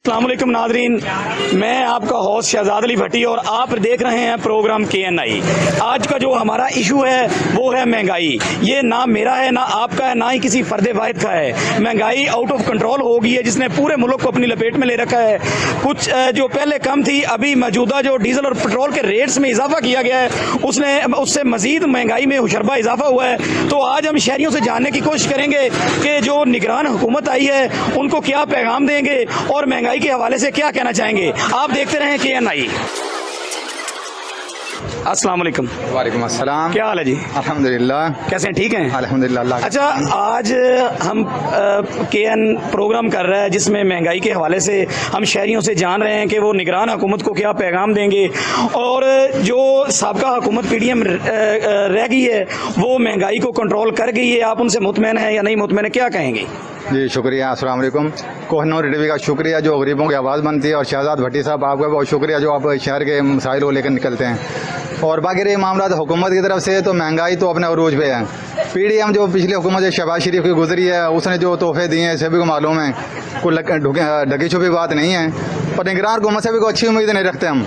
अस्सलामुअलैकुम नादरीन, मैं आपका होस्ट शहजाद अली भट्टी और आप देख रहे हैं प्रोग्राम KNI। आज का जो हमारा इशू है वो है महंगाई। ये ना मेरा है, ना आपका है, ना ही किसी फर्द वाहिद का है। महंगाई आउट ऑफ कंट्रोल हो गई है जिसने पूरे मुल्क को अपनी लपेट में ले रखा है। कुछ जो पहले कम थी, अभी मौजूदा जो डीजल और पेट्रोल के रेट्स में इजाफा किया गया है उससे मजीद महंगाई में हुशरबा इजाफा हुआ है। तो आज हम शहरियों से जानने की कोशिश करेंगे कि जो निगरान हुकूमत आई है उनको क्या पैगाम देंगे और महंगाई के हवाले से क्या कहना चाहेंगे। आप देखते रहें KNI। अस्सलाम वालेकुम। वालेकुम अस्सलाम। क्या हाल है जी? अल्हम्दुलिल्लाह। कैसे हैं? ठीक हैं अल्हम्दुलिल्लाह। अच्छा, आज हम KN प्रोग्राम कर रहे हैं जिसमें महंगाई के हवाले से हम शहरियों से जान रहे हैं कि वो निगरान हुकूमत को क्या पैगाम देंगे और जो साबका हुकूमत PDM रह गई है वो महंगाई को कंट्रोल कर गई है। आप उनसे मुतमैन हैं या नहीं मुतमैन है, क्या कहेंगे? जी शुक्रिया। अस्सलाम वालेकुम। कोहनूर टीवी का शुक्रिया जो गरीबों की आवाज़ बनती है, और शहजाद भट्टी साहब आपका बहुत शुक्रिया जो आप शहर के मसाइल को लेकर निकलते हैं। और बाकी रही मामला हुकूमत की तरफ से, तो महंगाई तो अपने अरूज पे है। PDM जो पिछली हुकूमत शहबाज शरीफ की गुजरी है उसने जो तोहफे दिए हैं सभी को मालूम है, कोई ढकी छुपी बात नहीं है। पर निगरान हुकूमत से भी कोई अच्छी उम्मीद नहीं रखते हम।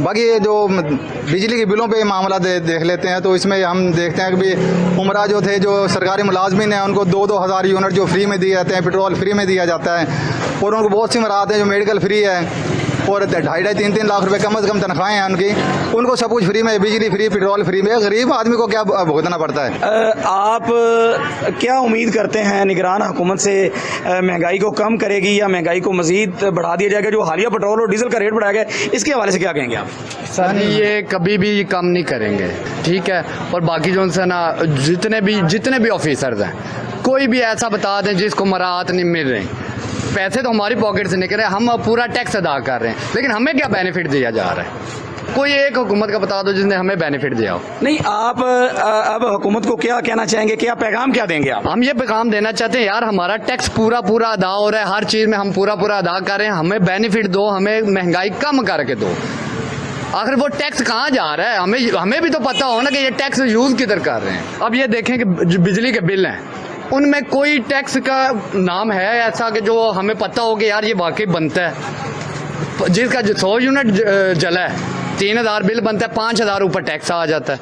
बाकी ये जो बिजली के बिलों पे मामला देख लेते हैं, तो इसमें हम देखते हैं कि भी उमरा जो थे, जो सरकारी मुलाजमिन हैं, उनको 2-2 हज़ार यूनिट जो फ्री में दिए जाते हैं, पेट्रोल फ्री में दिया जाता है, और उनको बहुत सी मराहत हैं जो मेडिकल फ्री है, और 2.5-3 लाख रुपए कम से कम तनख्वाहें हैं उनको सब कुछ फ्री में, बिजली फ्री, पेट्रोल फ्री में। गरीब आदमी को क्या भुगतना पड़ता है? आप क्या उम्मीद करते हैं निगरान हुकूमत से? महंगाई को कम करेगी या महंगाई को मजीद बढ़ा दिया जाएगा? जो हालिया पेट्रोल और डीजल का रेट बढ़ाया गया, इसके हवाले से क्या कहेंगे आप? सर ये कभी भी कम नहीं करेंगे, ठीक है। और बाकी जो है ना, जितने भी ऑफिसर्स हैं, कोई भी ऐसा बता दें जिसको मराहत नहीं मिल रही। पैसे तो हमारी पॉकेट से निकल रहे हैं, हम पूरा टैक्स अदा कर रहे हैं, लेकिन हमें क्या बेनिफिट दिया जा रहा है? कोई एक हुकूमत का बता दो जिसने हमें बेनिफिट दिया हो। नहीं, आप अब हुकूमत को क्या कहना चाहेंगे, क्या पैगाम क्या देंगे आप? हम ये पैगाम देना चाहते हैं, यार हमारा टैक्स पूरा अदा हो रहा है, हर चीज़ में हम पूरा अदा कर रहे हैं, हमें बेनिफिट दो, हमें महंगाई कम करके दो। आखिर वो टैक्स कहाँ जा रहा है? हमें भी तो पता हो ना कि ये टैक्स यूज़ किधर कर रहे हैं। अब ये देखें कि बिजली के बिल हैं, उनमें कोई टैक्स का नाम है ऐसा कि जो हमें पता हो कि यार ये वाकई बनता है? जिसका 100 यूनिट जला है, 3000 बिल बनता है, 5000 ऊपर टैक्स आ जाता है,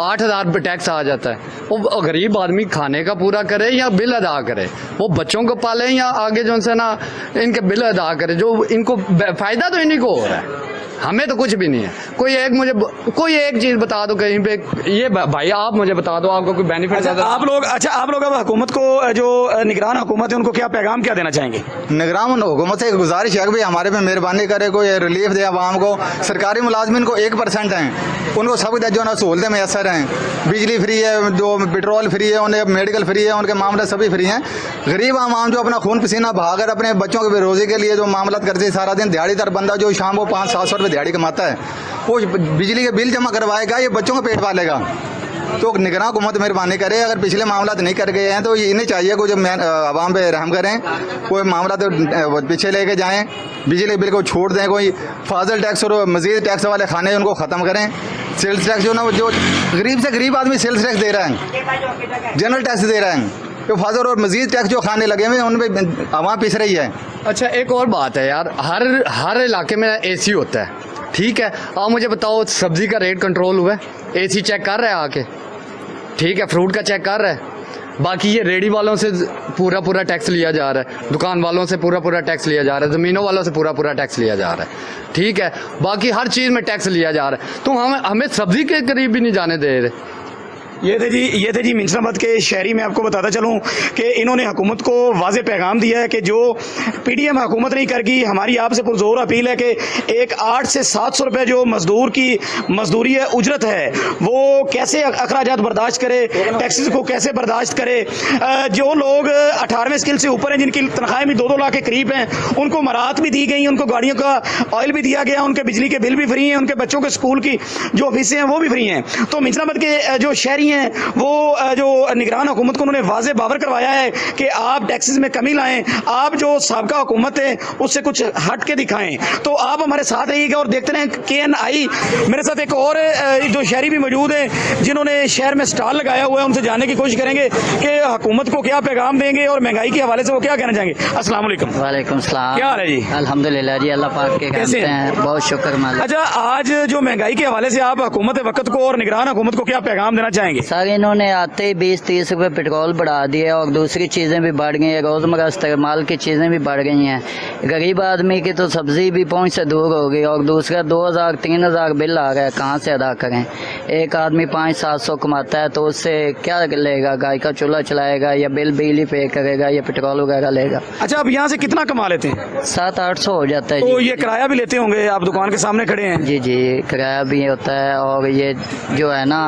8000 पे टैक्स आ जाता है। वो गरीब आदमी खाने का पूरा करे या बिल अदा करे, वो बच्चों को पाले या आगे जो है ना इनके बिल अदा करे, जो इनको फ़ायदा तो इन्हीं को हो रहा है, हमें तो कुछ भी नहीं है। कोई एक चीज़ बता दो कहीं पे, ये भाई आप मुझे बता दो आपको कोई बेनिफिट। आप लोग अब हुकूमत को, जो निगरान हुकूमत है, उनको क्या पैगाम क्या देना चाहेंगे? निगरान हुकूमत से एक गुजारिश है कि भाई हमारे पे मेहरबानी करे, कोई रिलीफ दे आवाम को। सरकारी मुलाजमिन को 1% हैं, उनको सब जो ना सहूलतें मैसर हैं, बिजली फ्री है, जो पेट्रोल फ्री है, उन्हें मेडिकल फ्री है, उनके मामले सभी फ्री हैं। गरीब आवाम जो अपना खून पसीना बहाकर अपने बच्चों की रोजी के लिए जो मामला करते हैं, सारा दिन दिहाड़ीदार बंदा जो शाम को 500-700 रुपये दिहाड़ी कमाता है, वो बिजली के बिल जमा करवाएगा, ये बच्चों का पेट पालेगा। तो निगरान हुकूमत मेहरबानी करे, अगर पिछले मामला नहीं कर गए हैं तो इन्हें चाहिए कोई जब आवाम पे रहम करें, कोई मामला तो पीछे लेके जाएं, बिजली के बिल को छोड़ दें, कोई फाजिल टैक्स और मजीद टैक्स वाले खाने उनको ख़त्म करें। सेल्स टैक्स जो ना, जो गरीब से गरीब आदमी सेल्स टैक्स दे रहा है, जनरल टैक्स दे रहा है, तो फाजिल और मजीद टैक्स जो खाने लगे हुए उनमें आवाम पिस रही है। अच्छा, एक और बात है यार, हर इलाके में AC होता है, ठीक है। आप मुझे बताओ, सब्जी का रेट कंट्रोल हुआ है? AC चेक कर रहा है आके, ठीक है, फ्रूट का चेक कर रहा है। बाकी ये रेडी वालों से पूरा टैक्स लिया जा रहा है, दुकान वालों से पूरा टैक्स लिया जा रहा है, ज़मीनों वालों से पूरा टैक्स लिया जा रहा है, ठीक है। बाकी हर चीज़ में टैक्स लिया जा रहा है, तो हमें सब्जी के करीब भी नहीं जाने दे रहे। ये थे जी मिंशराबाद के शहरी। मैं आपको बताता चलूँ कि इन्होंने हुकूमत को वाज़े पैगाम दिया है कि जो PDM हुकूमत नहीं करेगी, हमारी आपसे पुरजोर अपील है कि एक 800 से 700 रुपये जो मजदूर की मजदूरी है, उजरत है, वो कैसे अखराजात बर्दाश्त करे, टैक्सेस को कैसे बर्दाश्त करे। जो लोग 18वें स्किल से ऊपर हैं, जिनकी तनख्वाहें भी 2-2 लाख के करीब हैं, उनको मराहत भी दी गई, उनको गाड़ियों का ऑयल भी दिया गया, उनके बिजली के बिल भी फ्री हैं, उनके बच्चों के स्कूल की जो फीसें हैं वो भी फ्री हैं। तो मिंशराबाद के जो शहरी हैं वो जो निगरान हुकूमत को उन्होंने वाज़े बावर करवाया है कि आप टैक्सेस में कमी लाएं, आप जो साबका हुकूमत है उससे कुछ हट के दिखाएं। तो आप हमारे साथ रहिएगा और देखते रहें KNI। मेरे साथ एक और जो शहरी भी मौजूद है जिन्होंने शहर में स्टॉल लगाया हुआ है, उनसे जानने की कोशिश करेंगे कि हुकूमत को क्या पैगाम देंगे और महंगाई के हवाले से वो क्या कहना चाहेंगे। अस्सलाम वालेकुम। वालेकुम सलाम। क्या हाल है जी? अल्हम्दुलिल्लाह जी, अल्लाह पाक के कैसे करते हैं, बहुत शुक्र मालिक। अच्छा, आज जो महंगाई के हवाले से आप हुकूमत वक्त को और निगरान हुकूमत को क्या पैगाम देना चाहेंगे? सर, इन्होंने आते ही 20-30 रुपए पेट्रोल बढ़ा दिया और दूसरी चीज़ें भी बढ़ गई हैं, रोज़मर्रा इस्तेमाल की चीज़ें भी बढ़ गई हैं। गरीब आदमी की तो सब्ज़ी भी पहुंच से दूर हो गई और दूसरा 2000-3000 बिल आ गया, कहाँ से अदा करें। एक आदमी 500-700 कमाता है तो उससे क्या लेगा? गाय का चूल्हा चलाएगा या बिल बिजली पे करेगा या पेट्रोल वगैरह लेगा? अच्छा, आप यहाँ से कितना कमा लेते हैं? 700-800 हो जाता है तो जी। ये किराया भी लेते होंगे, आप दुकान के सामने खड़े हैं। जी जी, किराया भी होता है और ये जो है ना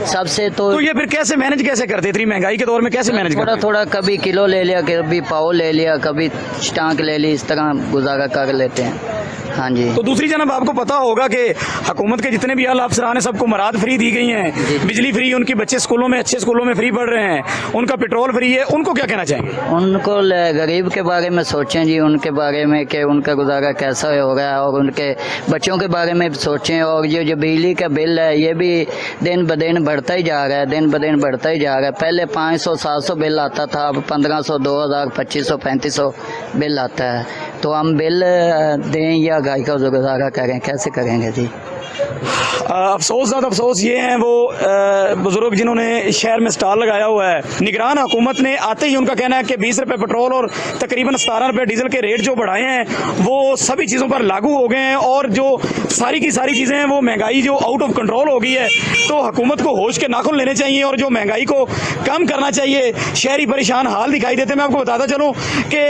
सबसे तो ये फिर कैसे मैनेज कैसे करते, इतनी महंगाई के दौर में कैसे मैनेज थोड़ा करते? थोड़ा कभी किलो ले लिया, कभी पाव ले लिया, कभी टांक ले ली, इस तरह गुजारा कर लेते हैं। हाँ जी। तो दूसरी जनाब, आपको पता होगा कि हुकूमत के जितने भी आला अफसरान हैं सबको मराद फ्री दी गई हैं, बिजली फ्री, उनके बच्चे स्कूलों में अच्छे स्कूलों में फ्री पढ़ रहे हैं, उनका पेट्रोल फ्री है, उनको क्या कहना चाहेंगे? उनको गरीब के बारे में सोचें जी, उनके बारे में कि उनका गुजारा कैसा हो रहा है और उनके बच्चों के बारे में सोचें। और ये जो बिजली का बिल है ये भी दिन ब दिन बढ़ता ही जा रहा है, दिन ब दिन बढ़ता ही जा रहा है। पहले 500-700 बिल आता था, अब 1500, 2000, 2500, 3500 बिल आता है। तो हम बिल दें या गाय का गुजारा करें, कैसे करेंगे जी? अफसोस ये हैं वो बुजुर्ग जिन्होंने शहर में स्टॉल लगाया हुआ है। निगरान हुकूमत ने आते ही उनका कहना है कि 20 रुपये पेट्रोल और तकरीबन 17 रुपये डीजल के रेट जो बढ़ाए हैं वो सभी चीज़ों पर लागू हो गए हैं और जो सारी की सारी चीज़ें हैं वो महंगाई जो आउट ऑफ कंट्रोल हो गई है। तो हुकूमत को होश के नाखुन लेने चाहिए और जो महंगाई को कम करना चाहिए। शहरी परेशान हाल दिखाई देते हैं। मैं आपको बताता चलूँ कि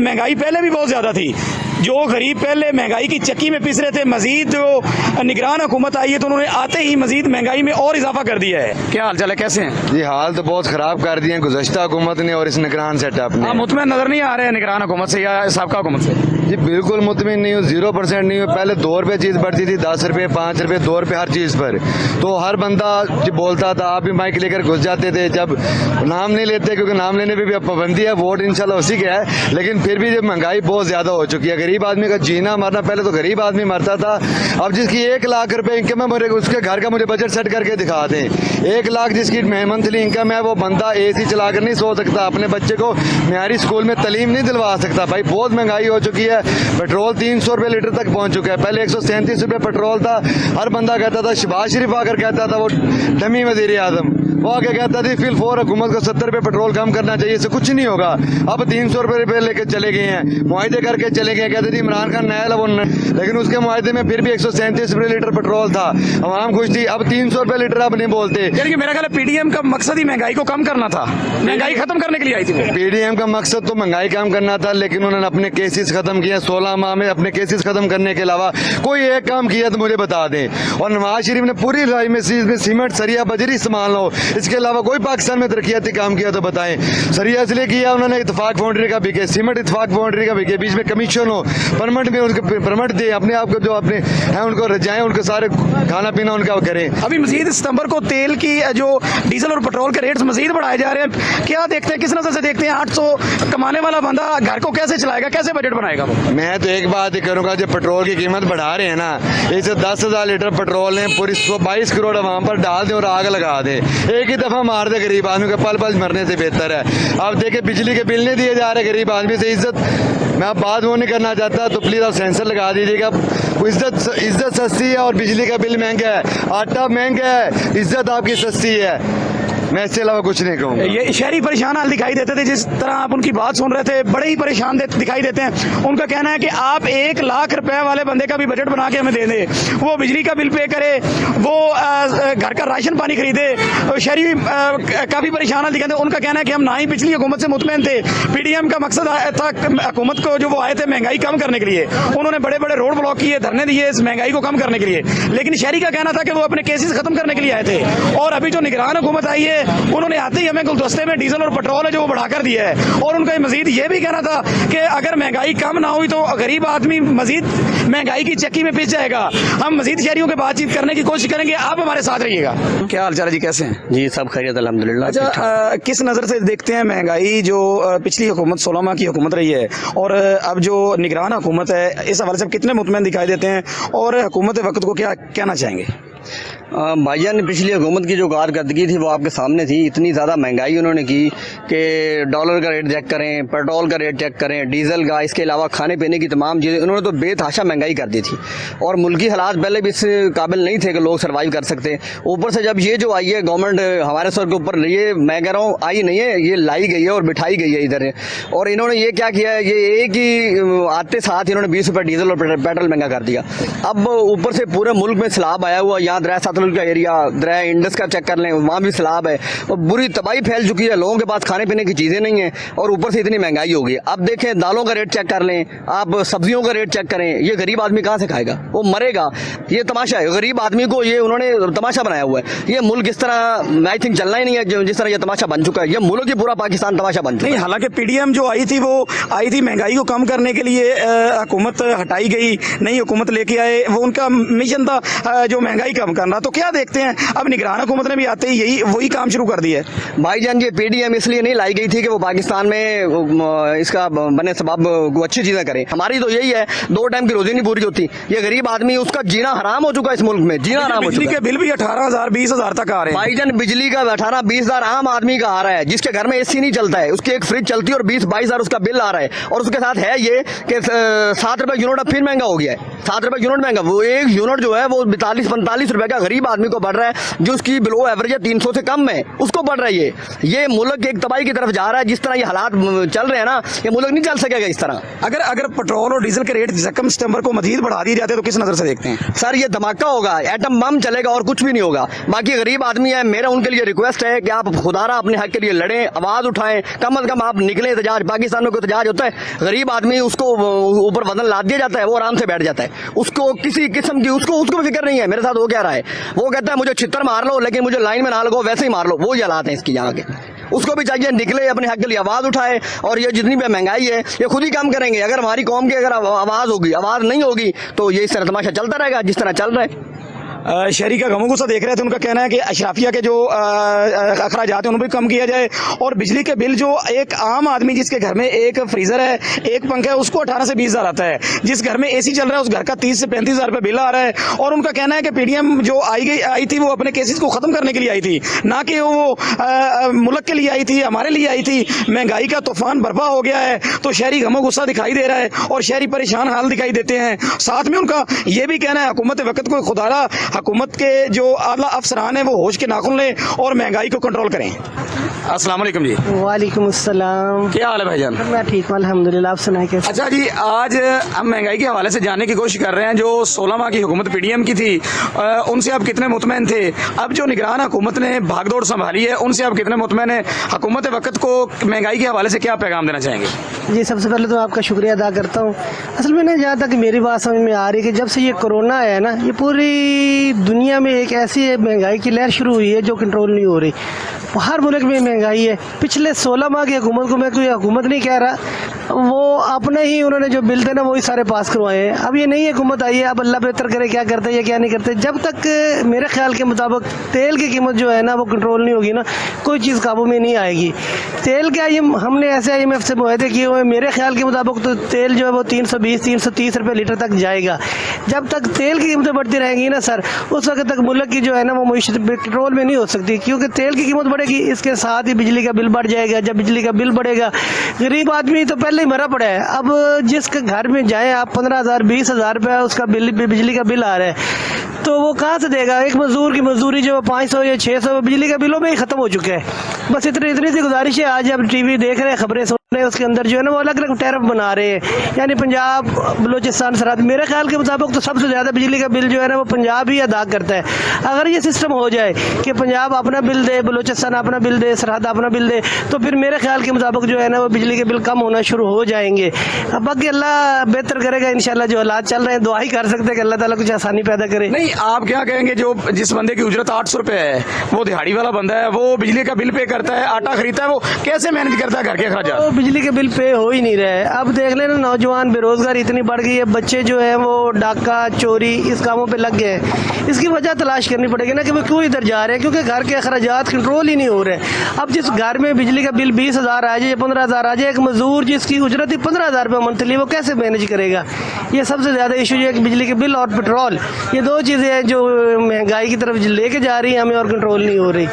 महंगाई पहले भी बहुत ज़्यादा थी, जो गरीब पहले महंगाई की चक्की में पिस रहे थे, मजीद जो निगरान हुकूमत आई है तो उन्होंने आते ही मजीद महंगाई में और इजाफा कर दिया है। क्या हाल चाल है, कैसे हैं जी? हाल तो बहुत ख़राब कर दिए हैं गुज़श्ता हुकूमत ने और इस निगरान सेटअप ने। आप मुतमईन नजर नहीं आ रहे हैं निगरान हुकूमत से या साबका हुकूमत से? जी बिल्कुल मुतमिन नहीं हूँ, 0% नहीं हूँ। पहले 2 रुपये चीज़ बढ़ती थी, 10 रुपये, 5 रुपये, 2 रुपये हर चीज़ पर। तो हर बंदा जो बोलता था, आप भी माइक लेकर घुस जाते थे। जब नाम नहीं लेते क्योंकि नाम लेने पर भी अब पाबंदी है, वोट इंशाल्लाह उसी का है, लेकिन फिर भी जब महंगाई बहुत ज़्यादा हो चुकी है, गरीब आदमी का जीना मरना, पहले तो गरीब आदमी मरता था, अब जिसकी 1 लाख रुपए इनकम है उसके घर का मुझे बजट सेट करके दिखा दें। 1 लाख जिसकी मंथली इनकम है वो बंदा AC चला कर नहीं सो सकता, अपने बच्चे को म्यारी स्कूल में तालीम नहीं दिलवा सकता। भाई बहुत महंगाई हो चुकी है। पेट्रोल 300 रुपये लीटर तक पहुंच चुका है, पहले 137 रुपये पेट्रोल था। हर बंदा कहता था, शहबाज शरीफ आकर कहता था, वो डमी वजीर आजम, वो आके कहता थी फिल 4 हुकूमत को 70 रुपये पेट्रोल कम करना चाहिए, इससे कुछ नहीं होगा। अब 300 रुपये लेकर चले गए हैं, मुआहदे करके चले गए। कहते थे इमरान खान नया वो, लेकिन उसके मुआहदे में फिर भी 137 रुपये लीटर पेट्रोल था, आवाम खुश थी। अब 300 रुपये लीटर अब नहीं बोलते। यानी कि मेरा ख्याल है PDM का मकसद ही महंगाई को कम करना था, महंगाई खत्म करने के लिए आई थी। PDM का मकसद तो महंगाई कम करना था, लेकिन उन्होंने अपने केसेस खत्म किए। 16 माह में अपने केसेस खत्म करने के अलावा कोई एक काम किया तो मुझे बता दें। और नवाज शरीफ ने पूरी लड़ाई में सीमेंट, सरिया, बजरी इस्तेमाल हो, इसके अलावा कोई पाकिस्तान में तरक्याती काम किया तो बताएं। सरिया इसलिए किया उन्होंने, इतफाक बाउंड्री का बिके, सीमेंट इतफाक बाउंड्री का बिके, बीच में कमीशन हो, परमिट में उनके परमिट दे, अपने आप को जो अपने हैं उनको रजाएं, उनको सारे खाना पीना उनका करें। अभी मजीद सितंबर को तेल की जो डीजल और पेट्रोल के रेट्स मजीद बढ़ाए जा रहे हैं, क्या देखते हैं, किस नजर से देखते हैं? 800 कमाने वाला बंदा घर को कैसे चलाएगा, कैसे बजट बनाएगा वो? मैं तो एक बात ही करूंगा, जब पेट्रोल की कीमत बढ़ा रहे हैं ना, इसे 10,000 लीटर पेट्रोल ने पूरी 22 करोड़ आवाम पर डाल दे और आग लगा दे, एक ही दफा मार दे गरीब आदमी को, पल पल मरने से बेहतर है। अब देखे बिजली के बिल नहीं दिए जा रहे गरीब आदमी से, इज्जत, मैं अब बात वो नहीं करना चाहता तो प्लीज आप सेंसर लगा दीजिएगा। इज्जत सस्ती है और बिजली का बिल महंगा है, आटा महंगा है, इज्जत आपकी सस्ती है। मैं इससे अलावा कुछ नहीं कहूँगा। ये शहरी परेशान हाल दिखाई देते थे, जिस तरह आप उनकी बात सुन रहे थे, बड़े ही परेशान दिखाई देते हैं। उनका कहना है कि आप 1 लाख रुपए वाले बंदे का भी बजट बना के हमें दे दें, वो बिजली का बिल पे करे, वो घर का राशन पानी खरीदे। शहरी काफ़ी परेशान हाल दिखाते हैं। उनका कहना है कि हम ना ही पिछली हुकूमत से मुतमईन थे, PDM का मकसद था हुकूमत को, जो वो आए थे महंगाई कम करने के लिए, उन्होंने बड़े बड़े रोड ब्लॉक किए, धरने दिए इस महंगाई को कम करने के लिए, लेकिन शहरी का कहना था कि वो अपने केसेस खत्म करने के लिए आए थे। और अभी जो निगरान हुकूमत आई है उन्होंने आते ही हमें गुलदस्ते में डीजल और पेट्रोल है जो वो बढ़ा कर दिया है। और उनका मजीद ये भी कहना था कि अगर महंगाई कम ना हुई तो गरीब आदमी मजीद महंगाई की चक्की में पिस जाएगा। हम मजीद शहरियों के बातचीत करने की कोशिश करेंगे, आप हमारे साथ रहिएगा। क्या हाल चाल जी, कैसे हैं? जी सब खैरियत अल्हम्दुलिल्लाह। अच्छा, किस नज़र से देखते हैं महंगाई जो पिछली हुकूमत 16 माह की हुकूमत रही है और अब जो निगरान हुकूमत है, इस हवाले से आप कितने मुतमईन दिखाई देते हैं और हुकूमत वक्त को क्या कहना चाहेंगे? भाईजान ने पिछली हुकूमत की जो कारकर्दगी थी वो आपके सामने थी। इतनी ज़्यादा महंगाई उन्होंने की कि डॉलर का रेट चेक करें, पेट्रोल का रेट चेक करें, डीजल का, इसके अलावा खाने पीने की तमाम चीज़ें उन्होंने तो बेतहाशा महंगाई कर दी थी। और मुल्की हालात पहले भी इस काबिल नहीं थे कि लोग सर्वाइव कर सकते। ऊपर से जब ये जो आई है गवर्नमेंट हमारे सर के ऊपर, ये मैं कह रहा हूँ आई नहीं है, ये लाई गई है और बिठाई गई है इधर। और इन्होंने ये क्या किया है, ये एक ही आते साथ इन्होंने 20 रुपये डीजल और पेट्रोल महंगा कर दिया। अब ऊपर से पूरे मुल्क में सैलाब आया हुआ, यहाँ दरिया सतलुज का एरिया, दरिया इंडस का चेक कर लें, वहाँ भी सैलाब है और बुरी तबाही फैल चुकी है। लोगों के पास खाने पीने की चीज़ें नहीं है और ऊपर से इतनी महंगाई हो गई। अब देखें दालों का रेट चेक कर लें, आप सब्जियों का रेट चेक करें, ये गरीब आदमी कहाँ से खाएगा, वो मरेगा। ये तमाशा है, गरीब आदमी को ये उन्होंने तमाशा बनाया हुआ है। ये मुल्क इस तरह आई थिंक चलना ही नहीं है जिस तरह ये तमाशा बन चुका है। ये मुल्क ही पूरा पाकिस्तान तमाशा बन चुका है। हालांकि पीडीएम जो आई थी वो आई थी महंगाई को कम करने के लिए, हुकूमत हटाई गई, नई हुकूमत लेके आए, वो उनका मिशन था जो महंगाई कम करना। तो क्या देखते हैं अब निगरान हुकूमत ने भी आते ही यही वही काम शुरू कर दिया है। भाईजान ये पीडीएम इसलिए नहीं लाई गई थी कि वो पाकिस्तान में इसका बने सबब वो अच्छी चीजें करे। हमारी तो यही है, 2 टाइम की रोजी नहीं पूरी होती। ये गरीब आदमी उसका जीना हराम हो चुका है, इस मुल्क में जीना हराम हो चुका है। बिजली के बिल भी 18,000 20,000 तक आ रहे हैं भाईजान। बिजली का 18-20,000 आम आदमी का आ रहा है, जिसके घर में एसी नहीं चलता है, उसकी एक फ्रिज चलती है और 20-22,000 उसका बिल आ रहा है। और उसके साथ है ये कि 7 रुपए यूनिट अब फिर महंगा हो गया है। 7 रुपए यूनिट महंगा, वो एक यूनिट जो है वो 42-45 रुपए का गरीब आदमी को बढ़ रहा है, जो उसकी बिलो एवरेज है 300 से कम है, उसको बढ़ रही है। ये मुल्क एक तबाही की तरफ जा रहा है। जिस तरह ये हालात चल रहे हैं ना, ये मुल्क नहीं चल सकेगा इस तरह। अगर पेट्रोल और डीजल के रेट कम सितंबर को मजीद बढ़ा दिए जाते तो किस नजर से देखते हैं? सर ये धमाका होगा, एटम बम चलेगा और कुछ भी नहीं होगा। बाकी गरीब आदमी है, मेरा उनके लिए रिक्वेस्ट है कि आप खुदारा अपने हक के लिए लड़ें, आवाज उठाएं, कम से कम आप निकले एहतजाज। पाकिस्तान में कोई एहतजाज होता है, गरीब आदमी उसको ऊपर वजन लाद दिया जाता है, वो आराम से बैठ जाता है। उसको किसी किस्म की उसको भी फिक्र नहीं है। मेरे साथ वो कह रहा है, वो कहता है मुझे छितर मार लो लेकिन मुझे लाइन में ना लगो, वैसे ही मार लो। वो हालात हैं इसकी यहाँ के। उसको भी चाहिए निकले, अपने हक के लिए आवाज उठाए। और ये जितनी भी महंगाई है ये खुद ही कम करेंगे। अगर हमारी कौम की अगर आवाज होगी, आवाज नहीं होगी तो ये इस तरह तमाशा चलता रहेगा जिस तरह चल रहा है। शहरी का गमो गुस्सा देख रहे थे, उनका कहना है कि अशराफिया के जो अखराजात हैं उनको भी कम किया जाए और बिजली के बिल जो एक आम आदमी जिसके घर में एक फ्रीजर है, एक पंखा है, उसको 18 से 20,000 आता है। जिस घर में एसी चल रहा है उस घर का 30 से 35,000 रुपये बिल आ रहा है। और उनका कहना है कि पीडीएम जो आई थी वो अपने केसेस को खत्म करने के लिए आई थी, ना कि वो मुल्क के लिए आई थी, हमारे लिए आई थी। महंगाई का तूफान बर्पा हो गया है तो शहरी गमो गुस्सा दिखाई दे रहा है और शहरी परेशान हाल दिखाई देते हैं। साथ में उनका ये भी कहना है हुकूमत वक्त को खुदारा हुकूमत के जो आला अफसरान है वो होश के नाखुन लें और महंगाई को कंट्रोल करें। अस्सलाम वालेकुम जी। वालेकुम अस्सलाम। क्या हाल है भाईजान? मैं ठीक हूं अल्हम्दुलिल्लाह, आप सुनाए कैसे? अच्छा जी, आज हम महंगाई के हवाले से जानने की कोशिश कर रहे हैं। जो 16 माह की हुकूमत पीडीएम की थी उनसे आप कितने मुतमईन थे? अब जो निगरान हुकूमत ने भागदौड़ संभाली है उनसे आप कितने मुतमईन हैं? हुकूमत वक्त को महंगाई के हवाले से क्या पैगाम देना चाहेंगे? जी सबसे पहले तो आपका शुक्रिया अदा करता हूँ। असल में ना जहाँ तक मेरी बात समझ में आ रही है कि जब से ये कोरोना है ना, ये पूरी दुनिया में एक ऐसी महंगाई की लहर शुरू हुई है जो कंट्रोल नहीं हो रही। हर मुल्क में महंगाई है। पिछले 16 माह की हुकूमत को मैं कोई हुकूमत नहीं कह रहा, वो अपने ही उन्होंने जो बिल थे ना वही सारे पास करवाए हैं। अब ये नई हुकूमत आई है, अब अल्लाह बेहतर करे क्या करते हैं या क्या नहीं करते। जब तक मेरे ख्याल के मुताबिक तेल की कीमत जो है ना वो कंट्रोल नहीं होगी ना, कोई चीज़ काबू में नहीं आएगी। तेल क्या ये हमने ऐसे IMF से मुआहदे किए हुए, मेरे ख्याल के मुताबिक तो तेल जो है वो 320-330 रुपये लीटर तक जाएगा। जब तक तेल की कीमतें बढ़ती रहेंगी ना सर, उस वक्त तक मुल्क की जो है ना वो मईशत कंट्रोल में नहीं हो सकती, क्योंकि तेल की कीमत बढ़ेगी, इसके साथ ही बिजली का बिल बढ़ जाएगा। जब बिजली का बिल बढ़ेगा, गरीब आदमी तो पहले ही मरा पड़ा है। अब जिसके घर में जाए आप 15,000 20,000 रुपये उसका बिल, बिजली का बिल आ रहा है, तो वो कहाँ से देगा? एक मजदूर की मजदूरी जो 500 या 600 बिजली के बिलों में ही खत्म हो चुके हैं। बस इतनी सी गुजारिश है। आज अब टीवी देख रहे हैं, खबरें सुन रहे हैं, उसके अंदर जो है ना वो अलग अलग टैरिफ बना रहे हैं, यानी पंजाब बलूचिस्तान सरहद। मेरे ख्याल के मुताबिक तो सबसे ज़्यादा बिजली का बिल जो है ना वो पंजाब ही अदा करता है। अगर ये सिस्टम हो जाए कि पंजाब अपना बिल दे, बलूचिस्तान अपना बिल दे, सरहद अपना बिल दे, तो फिर मेरे ख्याल के मुताबिक जो है ना वो बिजली के बिल कम होना शुरू हो जाएंगे। अब बाकी अल्लाह बेहतर करेगा इंशाल्लाह। जो हालात चल रहे हैं दुआ ही कर सकते हैं कि अल्लाह ताला कुछ आसानी पैदा करे। नहीं, आप क्या कहेंगे, जो जिस बंदे की उजरत 800 रुपए है, वो दिहाड़ी वाला बंदा है, वो बिजली का बिल पे करता है, आटा खरीदता है, वो कैसे मैनेज करता है घर के अखराजात? तो बिजली के बिल पे हो ही नहीं रहे। अब देख लेना, नौजवान बेरोजगारी इतनी बढ़ गई है, बच्चे जो है वो डाका चोरी इस कामों पे लग गए हैं। इसकी वजह तलाश करनी पड़ेगी ना कि वो क्यों इधर जा रहे हैं, क्योंकि घर के अखराजात कंट्रोल ही नहीं हो रहे। अब जिस घर में बिजली का बिल 20,000 आ जाए, 15,000 आ जाए, एक मजदूर जिसकी उजरत ही 15,000 रुपये मंथली, वो कैसे मैनेज करेगा? ये सबसे ज़्यादा इशू है कि बिजली के बिल और पेट्रोल, ये दो चीज़ें हैं जो महंगाई की तरफ लेके जा रही है हमें और कंट्रोल नहीं हो रही।